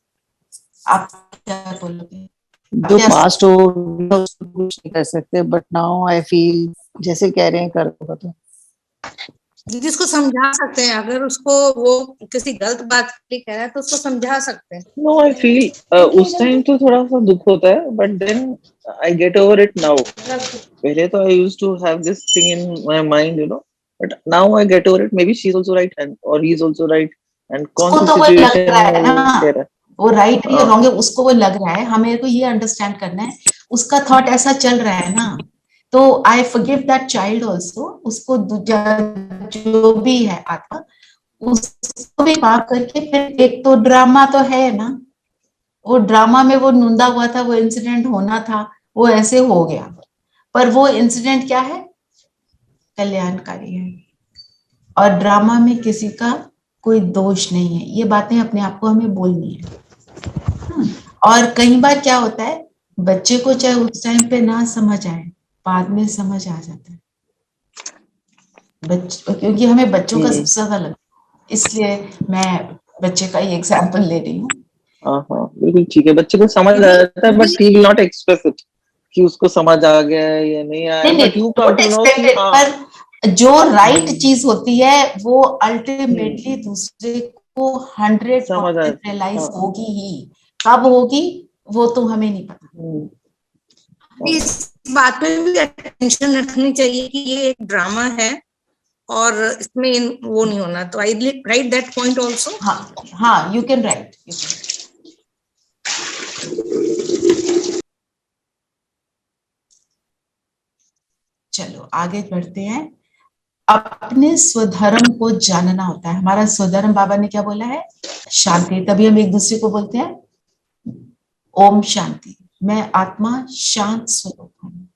आप क्या बोलोगे? जो पास्ट हो गया उसको कुछ नहीं कर सकते, बट नाउ आई फील जैसे कह रहे हैं करो तो। दीदी उसको समझा सकते हैं, अगर उसको वो किसी गलत बात के लिए कह रहा है तो उसको समझा सकते हैं। नो आई फील उस टाइम तो थोड़ा सा दुख होता है, but then I get over it now. पहले तो I used to have this thing in my mind, you know, but now I get over it. Maybe she is also right and और he is also right, and कौन उसको सी तो वो लग situation रहा में है वो ना, कह रहा है। वो राइट है या रॉन्ग है, उसको वो लग रहा है। हमें को ये अंडरस्टैंड करना है उसका थॉट ऐसा चल रहा है ना, तो I forgive that child also. उसको जो भी है आत्मा, उसको भी माफ करके फिर एक तो ड्रामा तो है ना, वो ड्रामा में वो नूंदा हुआ था, वो इंसिडेंट होना था, वो ऐसे हो गया, पर वो इंसिडेंट क्या है, कल्याणकारी है। और ड्रामा में किसी का कोई दोष नहीं है, ये बातें अपने आप को हमें बोलनी है। और कई बार क्या होता है, बच्चे को चाहे उस टाइम पे ना समझ आए, बाद में समझ आ जाता है, क्योंकि हमें बच्चों का सबसे ज्यादा लगता है, इसलिए मैं बच्चे का ही एग्जाम्पल ले रही हूँ। हाँ बिल्कुल ठीक है, बच्चे को समझ आ जाता है, but he will not express it कि उसको समझ आ गया है या नहीं आया, but you come to know कि हाँ। पर जो राइट चीज होती है वो अल्टीमेटली दूसरे को 100% रियलाइज होगी ही। कब होगी वो तो हमें नहीं पता। इस बात पे भी अटेंशन रखनी चाहिए कि ये एक ड्रामा है और इसमें वो नहीं होना, तो आई राइट दैट पॉइंट आल्सो। हाँ यू कैन राइट। चलो आगे बढ़ते हैं। अपने स्वधर्म को जानना होता है। हमारा स्वधर्म बाबा ने क्या बोला है? शांति। तभी हम एक दूसरे को बोलते हैं ओम शांति। मैं आत्मा शांत स्वरूप हूँ।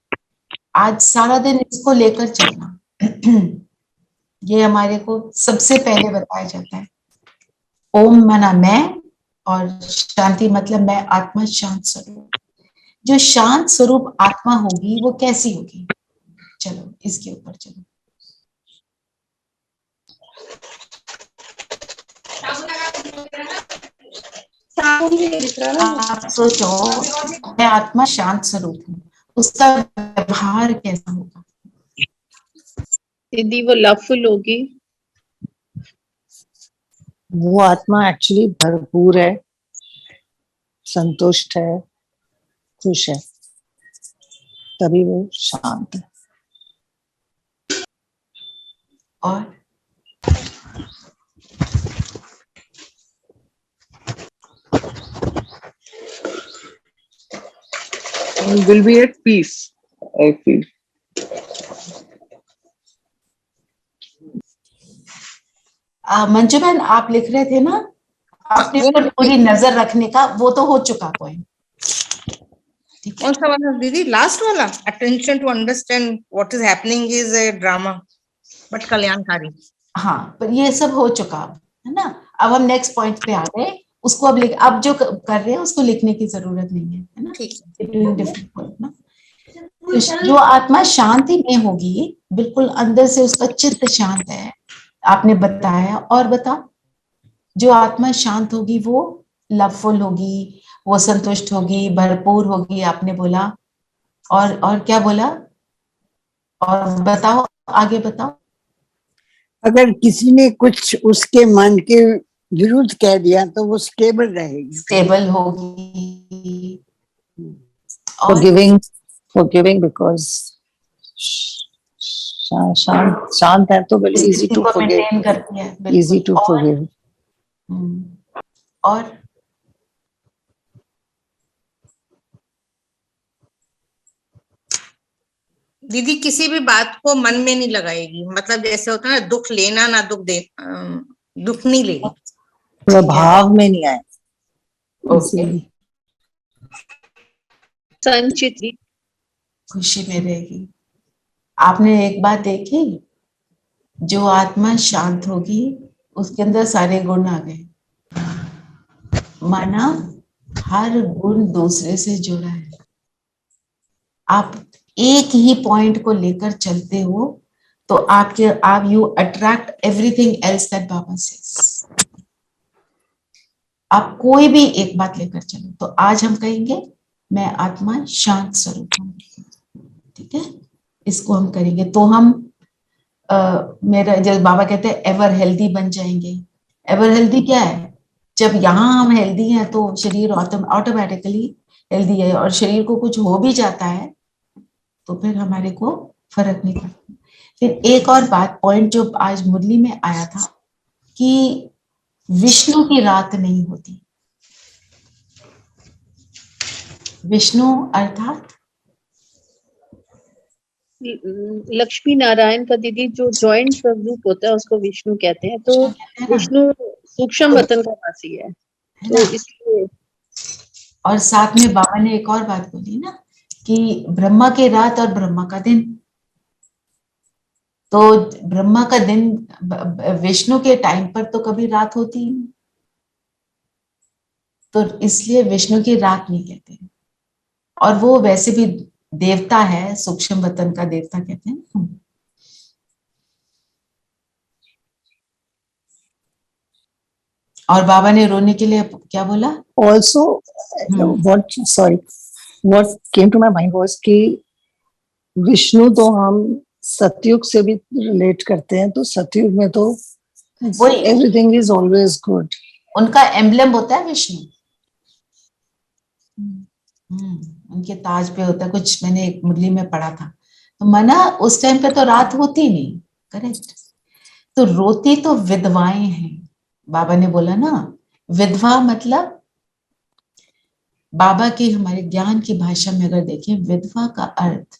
आज सारा दिन इसको लेकर चलना, ये हमारे को सबसे पहले बताया जाता है। ओम मना मैं, और शांति मतलब मैं आत्मा शांत स्वरूप। जो शांत स्वरूप आत्मा होगी वो कैसी होगी? चलो इसके ऊपर चलो। आप सोचो, मैं आत्मा शांत स्वरूप हूँ, उसका व्यवहार कैसा होगा? दीदी वो लवफुल होगी। वो आत्मा एक्चुअली भरपूर है, संतुष्ट है, खुश है, तभी वो शांत है। और will be at peace, I feel. Manju बहन आप लिख रहे थे ना, अपने ऊपर पूरी नजर रखने का, वो तो हो चुका पॉइंट। ठीक है। कौन सा वाला दीदी? लास्ट वाला, attention to understand what is happening is a drama but कल्याणकारी। हाँ, पर ये सब हो चुका अब, है ना। अब हम नेक्स्ट पॉइंट पे आ गए, उसको अब जो कर रहे हैं उसको लिखने की जरूरत नहीं है ना। ठीक Between different point ना। तो जो आत्मा शांति में होगी, बिल्कुल अंदर से उसका चित्त शांत है, आपने बताया। और बताओ, जो आत्मा शांत होगी वो लवफुल होगी, वो संतुष्ट होगी, भरपूर होगी, आपने बोला। और क्या बोला? और बताओ, आगे बताओ। अगर किसी ने कुछ उसके मन के विरुद्ध कह दिया तो वो स्टेबल रहेगी, स्टेबल होगी। forgiving because शांत है तो very easy to forgive, maintain करती है, बिल्कुल। easy to forgive। और दीदी किसी भी बात को मन में नहीं लगाएगी, मतलब जैसे होता है ना, दुख लेना ना दुख दे, दुख नहीं लेगी, भाव में नहीं आए। ओके, संचित खुशी में रहेगी। आपने एक बात देखी, जो आत्मा शांत होगी उसके अंदर सारे गुण आ गए, माना हर गुण दूसरे से जुड़ा है। आप एक ही पॉइंट को लेकर चलते हो तो आप you attract everything else that Baba says. आप कोई भी एक बात लेकर चलो। तो आज हम कहेंगे मैं आत्मा शांत स्वरूप हूं, ठीक है, इसको हम करेंगे तो हम मेरा जब बाबा कहते हैं एवर हेल्दी बन जाएंगे। एवर हेल्दी क्या है? जब यहाँ हम हेल्दी हैं तो शरीर ऑटोमेटिकली हेल्दी है, और शरीर को कुछ हो भी जाता है तो फिर हमारे को फर्क नहीं पड़ता। फिर एक और बात, पॉइंट जो आज मुरली में आया था कि विष्णु की रात नहीं होती। विष्णु अर्थात लक्ष्मी नारायण का दीदी जो जॉइंट स्वरूप होता है उसको विष्णु कहते हैं। तो विष्णु सूक्ष्म वतन का वासी है, तो इसलिए। और साथ में बाबा ने एक और बात बोली ना कि ब्रह्मा की रात और ब्रह्मा का दिन। तो ब्रह्मा का दिन विष्णु के टाइम पर तो कभी रात होती ही नहीं, तो इसलिए विष्णु की रात नहीं कहते। और वो वैसे भी देवता है, सूक्ष्म वतन का देवता कहते हैं ना। और बाबा ने रोने के लिए क्या बोला? Also, what came to my mind was कि विष्णु तो हम सतयुग से भी रिलेट करते हैं, तो सतयुग में तो एवरीथिंग इज ऑलवेज गुड। उनका एम्बलम होता है विष्णु। उनके ताज पे होता है कुछ, मैंने एक मुरली में पढ़ा था। तो माना उस टाइम पे तो रात होती नहीं, करेक्ट। तो रोती तो विधवाएं हैं, बाबा ने बोला ना। विधवा मतलब बाबा की हमारे ज्ञान की भाषा में अगर देखें, विधवा का अर्थ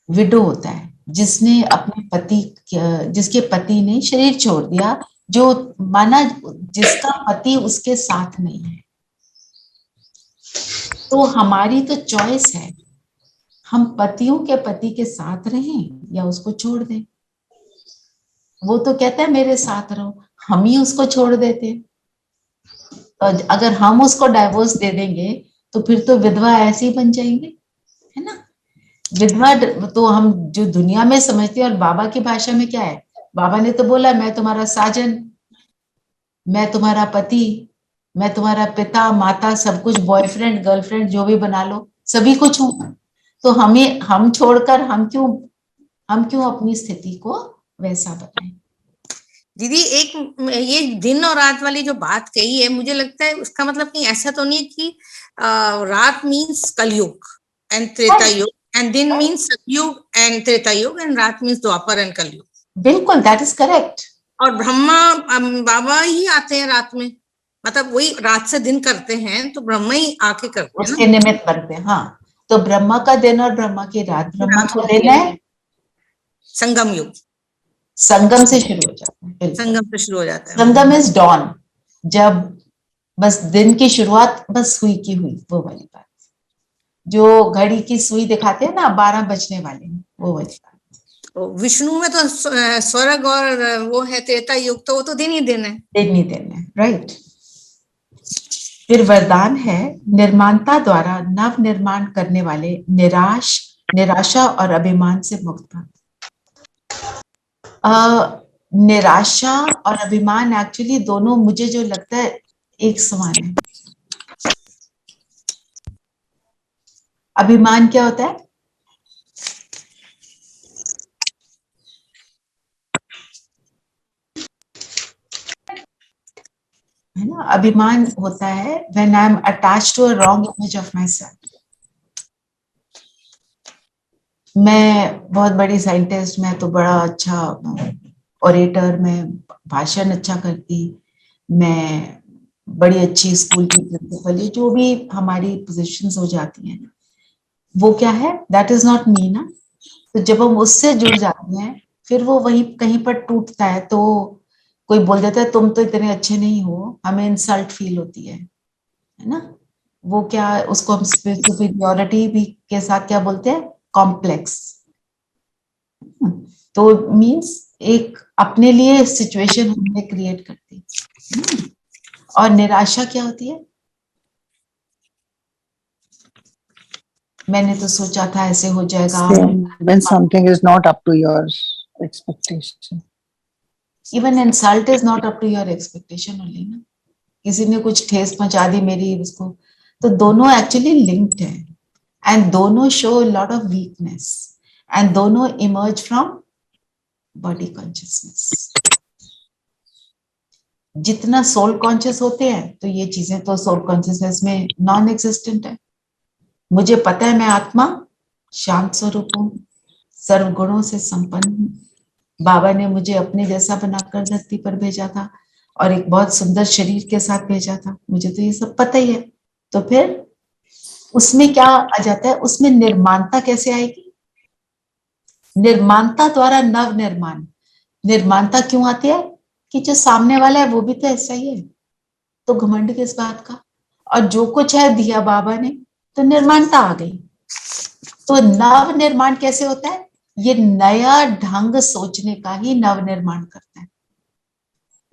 विडो होता है, जिसने अपने पति, जिसके पति ने शरीर छोड़ दिया, जो माना जिसका पति उसके साथ नहीं है। तो हमारी तो चॉइस है, हम पतियों के पति के साथ रहें या उसको छोड़ दें। वो तो कहता है मेरे साथ रहो, हम ही उसको छोड़ देते हैं। तो अगर हम उसको डाइवोर्स दे देंगे तो फिर तो विधवा ऐसे ही बन जाएंगे, है ना। विधवा तो हम जो दुनिया में समझते हैं, और बाबा की भाषा में क्या है? बाबा ने तो बोला मैं तुम्हारा साजन, मैं तुम्हारा पति, मैं तुम्हारा पिता माता, सब कुछ, बॉयफ्रेंड गर्लफ्रेंड जो भी बना लो, सभी कुछ हूं। तो हम छोड़कर हम क्यों अपनी स्थिति को वैसा बनाएं? दीदी एक ये दिन और रात वाली जो बात कही है, मुझे लगता है उसका मतलब कहीं ऐसा तो नहीं है कि रात मीन्स कलयुग एंड त्रेता युग, एंड दिन मीन्स सतयुग एंड त्रेता युग, एंड रात मीन्स द्वापर एंड कलयुग। बिल्कुल, दैट इज करेक्ट। और ब्रह्मा बाबा ही आते हैं रात में, मतलब वही रात से दिन करते हैं, तो ब्रह्मा ही आके करते हैं, उसके निमित्त बनते हैं। हाँ, तो ब्रह्मा का दिन और ब्रह्मा की रात। ब्रह्मा का दिन है संगम युग, संगम से शुरू हो जाता है। संगम से शुरू हो जाता है। संगम इज डॉन, जब बस दिन की शुरुआत बस हुई की हुई, वो वाली बात। जो घड़ी की सुई दिखाते हैं ना 12 बजने वाले हैं, वो बजता है। विष्णु में तो स्वर्ग और वो है त्रेता युग, तो वो तो दिन ही दिन है। दिन ही दिन है, राइट। फिर वरदान है निर्माणता द्वारा नव निर्माण करने वाले निराशा और अभिमान से मुक्त भक्त। निराशा और अभिमान एक्चुअली दोनों मुझे जो लगता है एक समान है। अभिमान क्या होता है? है ना, अभिमान होता है when I am attached to a wrong image of myself. मैं बहुत बड़ी साइंटिस्ट, मैं तो बड़ा अच्छा ओरेटर, मैं भाषण अच्छा करती, मैं बड़ी अच्छी स्कूल की प्रिंसिपल, ये जो भी हमारी पोजीशंस हो जाती हैं, वो क्या है? दैट इज नॉट मी ना। तो जब हम उससे जुड़ जाते हैं, फिर वो वहीं कहीं पर टूटता है, तो कोई बोल देता है तुम तो इतने अच्छे नहीं हो, हमें इंसल्ट फील होती है ना। वो क्या, उसको हम सुपीरियरिटी भी के साथ क्या बोलते हैं? कॉम्प्लेक्स। तो मींस एक अपने लिए सिचुएशन हमने क्रिएट करती। और निराशा क्या होती है? मैंने तो सोचा था ऐसे हो जाएगा। When something is not up to your expectation. Even insult is not up to your expectation only ना। किसी ने कुछ ठेस पहुंचा दी मेरी उसको, तो दोनों एक्चुअली लिंक्ड है, एंड दोनों show lot of weakness, and दोनों इमर्ज फ्रॉम बॉडी कॉन्शियसनेस। जितना सोल कॉन्शियस होते हैं तो ये चीजें तो सोल कॉन्शियसनेस में नॉन एग्जिस्टेंट है। मुझे पता है मैं आत्मा शांत स्वरूप हूँ, सर्वगुणों से संपन्न हूँ। बाबा ने मुझे अपने जैसा बनाकर धरती पर भेजा था और एक बहुत सुंदर शरीर के साथ भेजा था, मुझे तो ये सब पता ही है। तो फिर उसमें क्या आ जाता है? उसमें निर्माणता कैसे आएगी? निर्माणता द्वारा नव निर्माण। निर्माणता क्यों आती है? कि जो सामने वाला है वो भी तो ऐसा ही है, तो घमंड किस बात का? और जो कुछ है दिया बाबा ने, तो निर्माणता आ गई। तो नव निर्माण कैसे होता है? ये नया ढंग सोचने का ही नव निर्माण करता है।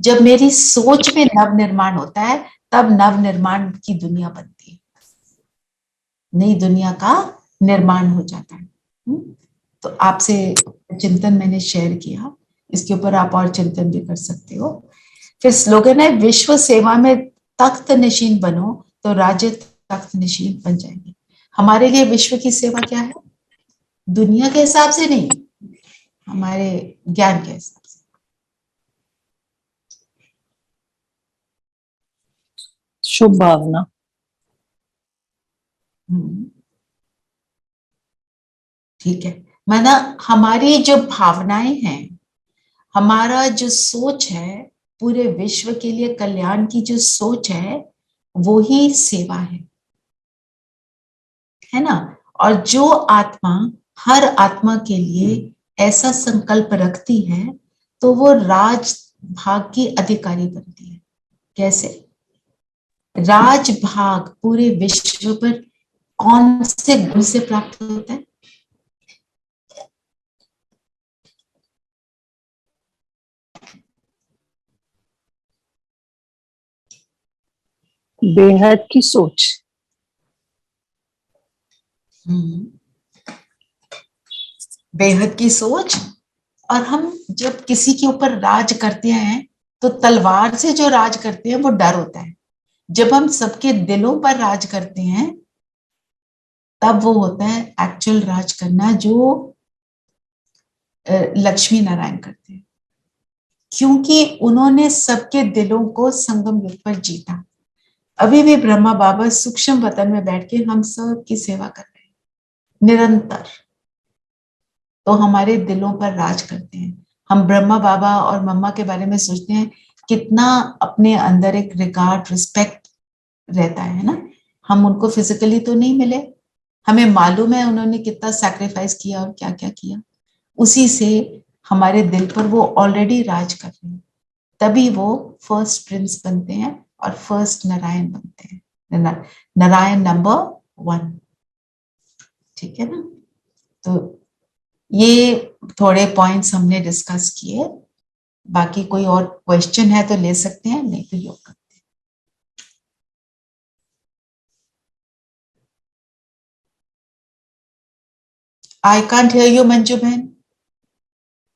जब मेरी सोच में नव निर्माण होता है, तब नव निर्माण की दुनिया बनती है, नई दुनिया का निर्माण हो जाता है। तो आपसे चिंतन मैंने शेयर किया, इसके ऊपर आप और चिंतन भी कर सकते हो। फिर स्लोगन है विश्व सेवा में तख्त नशीन बनो तो राज्य तख्त नशीन बन जाएंगे। हमारे लिए विश्व की सेवा क्या है? दुनिया के हिसाब से नहीं, हमारे ज्ञान के हिसाब से। शुभ भावना। ठीक है, माना हमारी जो भावनाएं हैं, हमारा जो सोच है, पूरे विश्व के लिए कल्याण की जो सोच है, वो ही सेवा है ना। और जो आत्मा हर आत्मा के लिए ऐसा संकल्प रखती है, तो वो राज भाग की अधिकारी बनती है। कैसे? राज भाग पूरे विश्व पर कौन से गुण से प्राप्त होता है? बेहद की सोच। बेहद की सोच। और हम जब किसी के ऊपर राज करते हैं, तो तलवार से जो राज करते हैं वो डर होता है। जब हम सबके दिलों पर राज करते हैं, तब वो होता है एक्चुअल राज करना, जो लक्ष्मी नारायण करते हैं, क्योंकि उन्होंने सबके दिलों को संगम युग पर जीता। अभी भी ब्रह्मा बाबा सूक्ष्म वतन में बैठ के हम सब की सेवा कर रहे हैं निरंतर, तो हमारे दिलों पर राज करते हैं। हम ब्रह्मा बाबा और मम्मा के बारे में सोचते हैं, कितना अपने अंदर एक रिगार्ड, रिस्पेक्ट रहता है ना। हम उनको फिजिकली तो नहीं मिले, हमें मालूम है उन्होंने कितना सैक्रिफाइस किया और क्या क्या किया। उसी से हमारे दिल पर वो ऑलरेडी राज कर रहे हैं, तभी वो फर्स्ट प्रिंस बनते हैं और फर्स्ट नारायण बनते हैं, नारायण नंबर 1। ठीक है ना। तो ये थोड़े पॉइंट्स हमने डिस्कस किए, बाकी कोई और क्वेश्चन है तो ले सकते हैं, नहीं तो योग करते हैं। I can't hear you Manju बहन।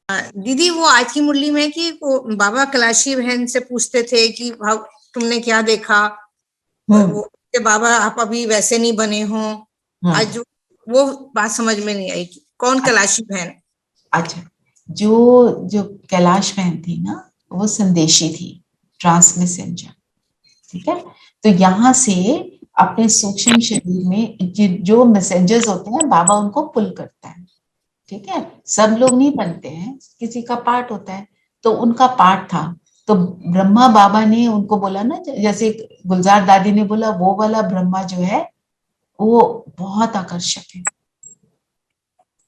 दीदी वो आज की मुरली में कि वो बाबा कैलाशी बहन से पूछते थे कि भाव तुमने क्या देखा, वो कि बाबा आप अभी वैसे नहीं बने हो। आज वो बात समझ में नहीं आई कि कौन कैलाशी बहन। अच्छा, जो कैलाश बहन थी ना, वो संदेशी थी, ट्रांसमिसेंजर। ठीक है, तो यहाँ से अपने सूक्ष्म शरीर में जो मैसेंजर्स होते हैं, बाबा उनको पुल करता है। ठीक है, सब लोग नहीं बनते हैं, किसी का पार्ट होता है, तो उनका पार्ट था। तो ब्रह्मा बाबा ने उनको बोला ना, जैसे गुलजार दादी ने बोला, वो वाला ब्रह्मा जो है वो बहुत आकर्षक है।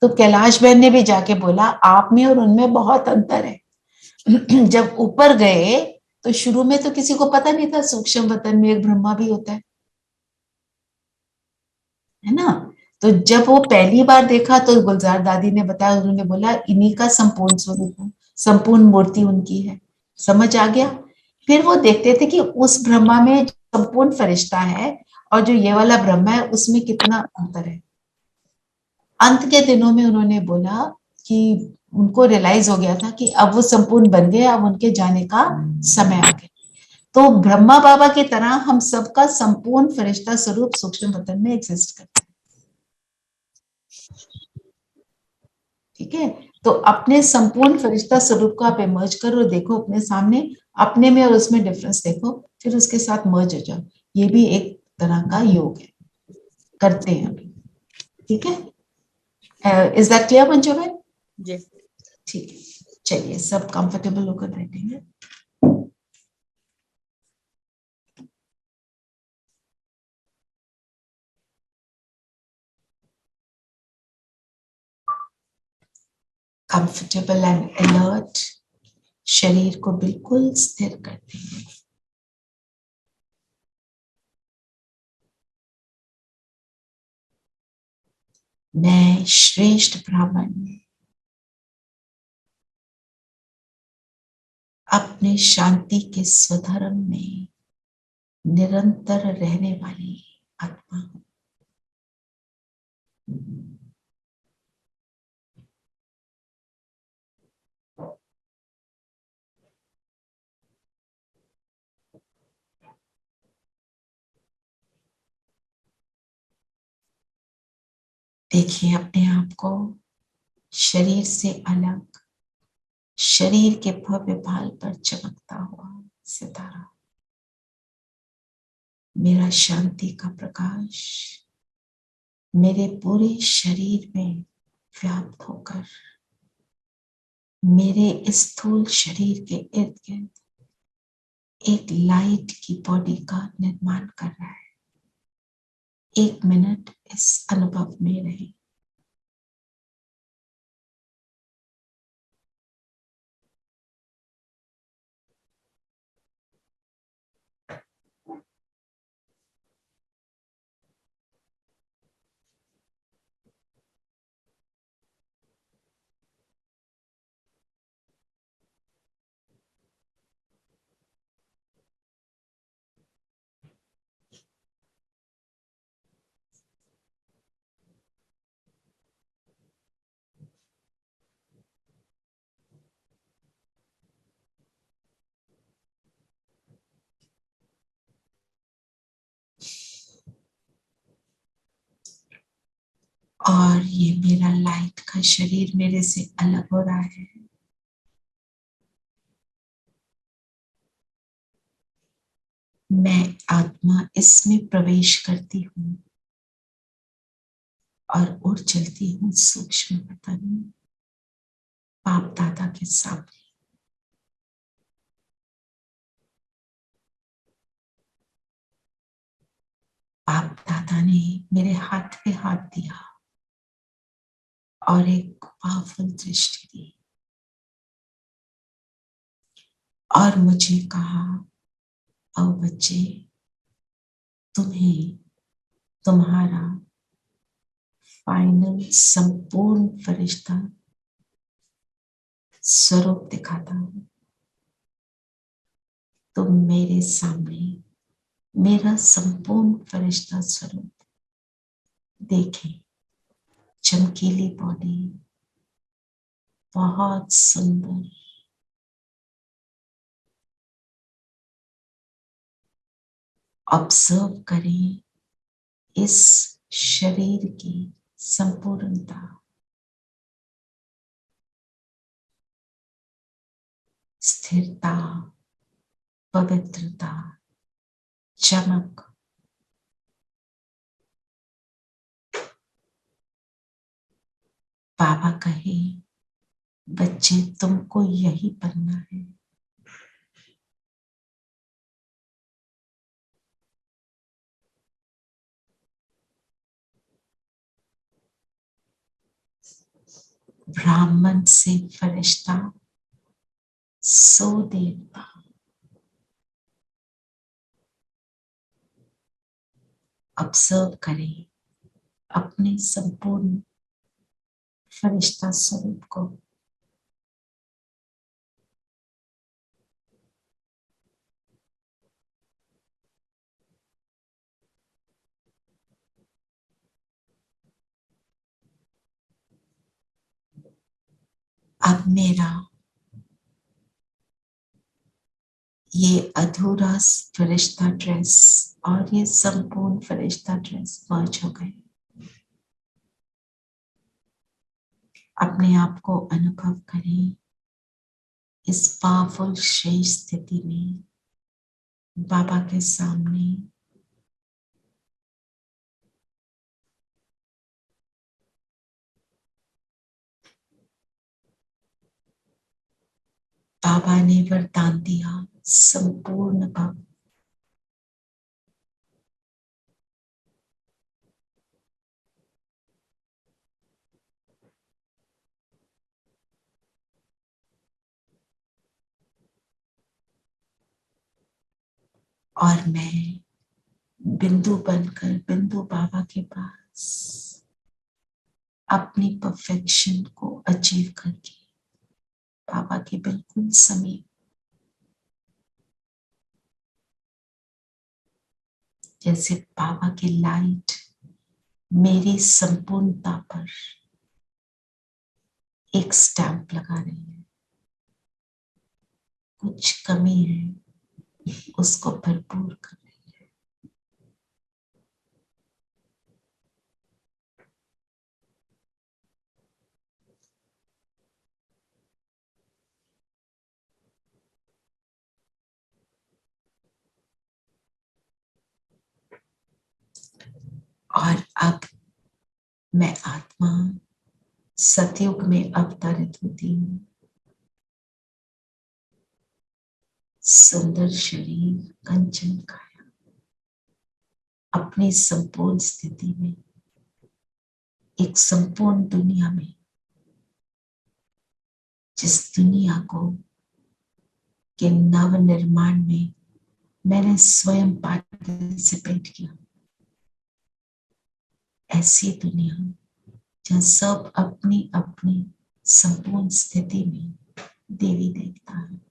तो कैलाश बहन ने भी जाके बोला, आप में और उनमें बहुत अंतर है। जब ऊपर गए तो शुरू में तो किसी को पता नहीं था सूक्ष्म वतन में एक ब्रह्मा भी होता है ना। तो जब वो पहली बार देखा तो गुलजार दादी ने बताया, उन्होंने बोला इन्हीं का संपूर्ण स्वरूप है, संपूर्ण मूर्ति उनकी है। समझ आ गया। फिर वो देखते थे कि उस ब्रह्मा में संपूर्ण फरिश्ता है और जो ये वाला ब्रह्मा है उसमें कितना अंतर है। अंत के दिनों में उन्होंने बोला कि उनको रियलाइज हो गया था कि अब वो संपूर्ण बन गए, अब उनके जाने का समय आ गया। तो ब्रह्मा बाबा की तरह हम सबका संपूर्ण फरिश्ता स्वरूप सूक्ष्म वतन में एग्जिस्ट करता है। ठीक है, तो अपने संपूर्ण फरिश्ता स्वरूप को आप इमर्ज करो, देखो अपने सामने, अपने में और उसमें डिफरेंस देखो, फिर उसके साथ मर्ज हो जाओ। ये भी एक तरह का योग है, करते हैं अभी। ठीक है, इज दैट क्लियर मंजू बहन? जी ठीक है, चलिए सब कंफर्टेबल होकर बैठेंगे। कंफर्टेबल एंड अलर्ट, शरीर को बिल्कुल स्थिर कर देंगे। मैं श्रेष्ठ ब्राह्मण अपने शांति के स्वधर्म में निरंतर रहने वाली आत्मा हूं। देखिए अपने आप को शरीर से अलग, शरीर के भव्य भाल पर चमकता हुआ सितारा। मेरा शांति का प्रकाश मेरे पूरे शरीर में व्याप्त होकर मेरे स्थूल शरीर के इर्द गिर्द एक लाइट की बॉडी का निर्माण कर रहा है। 1 मिनट इस अनुभव में रहे। और ये मेरा लाइट का शरीर मेरे से अलग हो रहा है। मैं आत्मा इसमें प्रवेश करती हूँ और उड़ चलती हूँ सूक्ष्म वतन बाप दादा के सामने। बाप दादा ने मेरे हाथ पे हाथ दिया और एक पावरफुल दृष्टि दी और मुझे कहा, आओ बच्चे, तुम्हें तुम्हारा फाइनल संपूर्ण फरिश्ता स्वरूप दिखाता हूं, तो मेरे सामने मेरा संपूर्ण फरिश्ता स्वरूप देखें। चमकीली बॉडी, बहुत सुंदर, ऑब्जर्व करें इस शरीर की संपूर्णता, स्थिरता, पवित्रता, चमक। बाबा कहे, बच्चे तुमको यही बनना है। ब्राह्मण से फरिश्ता, सो देवता। ऑब्जर्व करें अपने संपूर्ण फरिश्ता स्वरूप को। अब मेरा ये अधूरा फरिश्ता ड्रेस और ये संपूर्ण फरिश्ता ड्रेस मर्ज हो गए। अपने आप को अनुभव करें इस पावरफुल शेष स्थिति में बाबा के सामने। बाबा ने वरदान दिया संपूर्ण भव। और मैं बिंदु बनकर बिंदु बाबा के पास अपनी परफेक्शन को अचीव करके बाबा के बिल्कुल समीप, जैसे बाबा की लाइट मेरी संपूर्णता पर एक स्टैंप लगा रही है। कुछ कमी है उसको भरपूर कर रही है। और अब मैं आत्मा सतयुग में अवतरित होती हूँ। सुंदर शरीर, कंचन काया, अपनी संपूर्ण स्थिति में, एक संपूर्ण दुनिया में, जिस दुनिया को के नव निर्माण में मैंने स्वयं पार्टिसिपेट किया, ऐसी दुनिया जहाँ सब अपनी अपनी संपूर्ण स्थिति में देवी देवता है।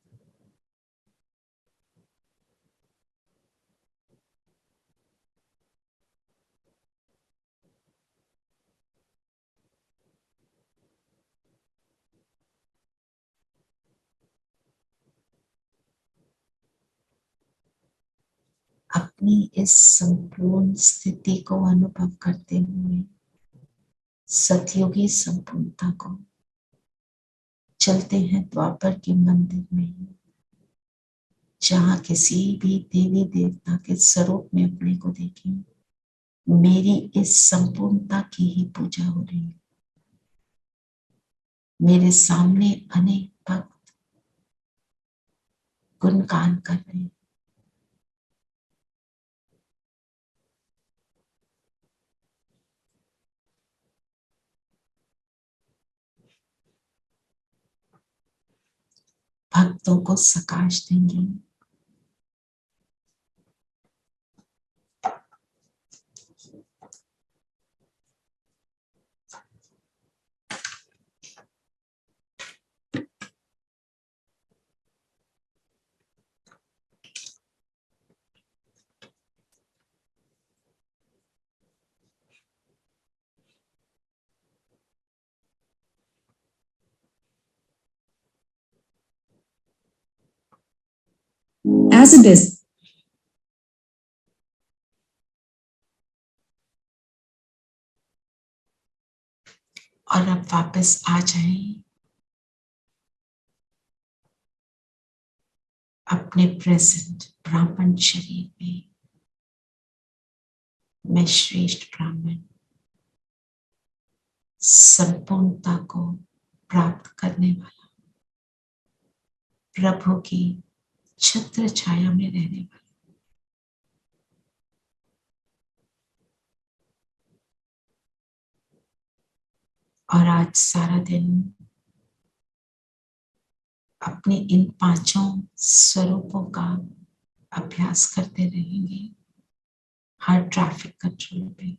अपनी इस संपूर्ण स्थिति को अनुभव करते हुए सतयुगी संपूर्णता को चलते हैं द्वापर के मंदिर में, जहाँ किसी भी देवी देवता के स्वरूप में अपने को देखें। मेरी इस संपूर्णता की ही पूजा हो रही है। मेरे सामने अनेक भक्त गुणगान कर रहे हैं। भक्तों को सकाश देंगे। as it is. और अब वापस आ जाएं अपने प्रेजेंट ब्राह्मण शरीर में। मैं श्रेष्ठ ब्राह्मण संपूर्णता को प्राप्त करने वाला प्रभु की छत्र छाया में रहने वाला और आज सारा दिन अपने इन पांचों स्वरूपों का अभ्यास करते रहेंगे हर ट्रैफिक कंट्रोल पे।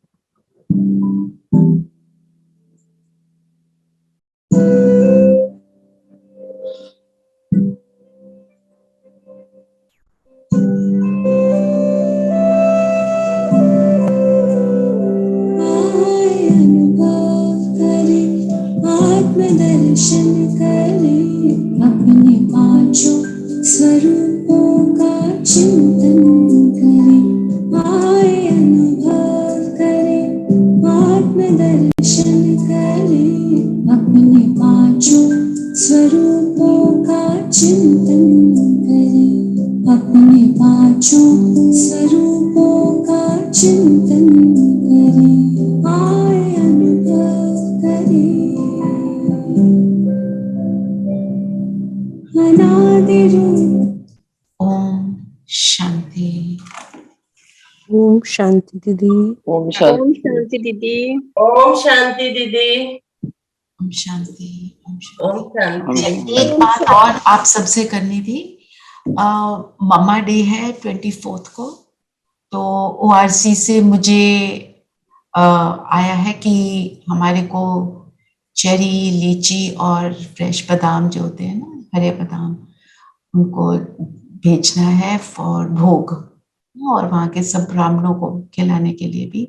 आत्मदर्शन करें, अपने पांचों स्वरूपों का चिंतन करें। आए अनुभव करें, आत्मदर्शन करें, अपने पांचों स्वरूपों का चिंतन करें। अपने पांचों स्वरूपों का चिंतन करें। आए अनुभव करें। अनादि रूप। ओम शांति। ओम शांति दीदी। Om Shanti. ओम शांति दीदी। ओम शांति दीदी। ओम शांति। ओम ओम शांति। शांति। एक बात और आप सबसे करनी थी। मम्मा डे है 24 को, तो ORC से मुझे आया है कि हमारे को चेरी, लीची और फ्रेश बादाम जो होते हैं ना, हरे बादाम, उनको भेजना है फॉर भोग और वहाँ के सब ब्राह्मणों को खिलाने के लिए भी।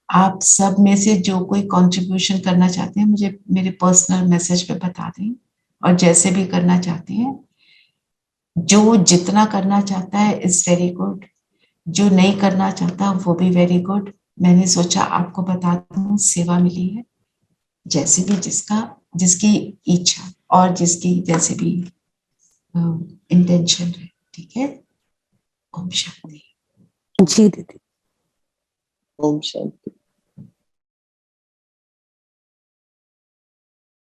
आप सब में से जो कोई कंट्रीब्यूशन करना चाहते हैं मुझे मेरे पर्सनल मैसेज पे बता दें, और जैसे भी करना चाहते हैं, जो जितना करना चाहता है इज वेरी गुड, जो नहीं करना चाहता वो भी वेरी गुड। मैंने सोचा आपको बता दूं, सेवा मिली है, जैसे भी जिसकी इच्छा और जिसकी जैसे भी इंटेंशन है, ठीक है। ओम शांति। जी दीदी। Om Shanti.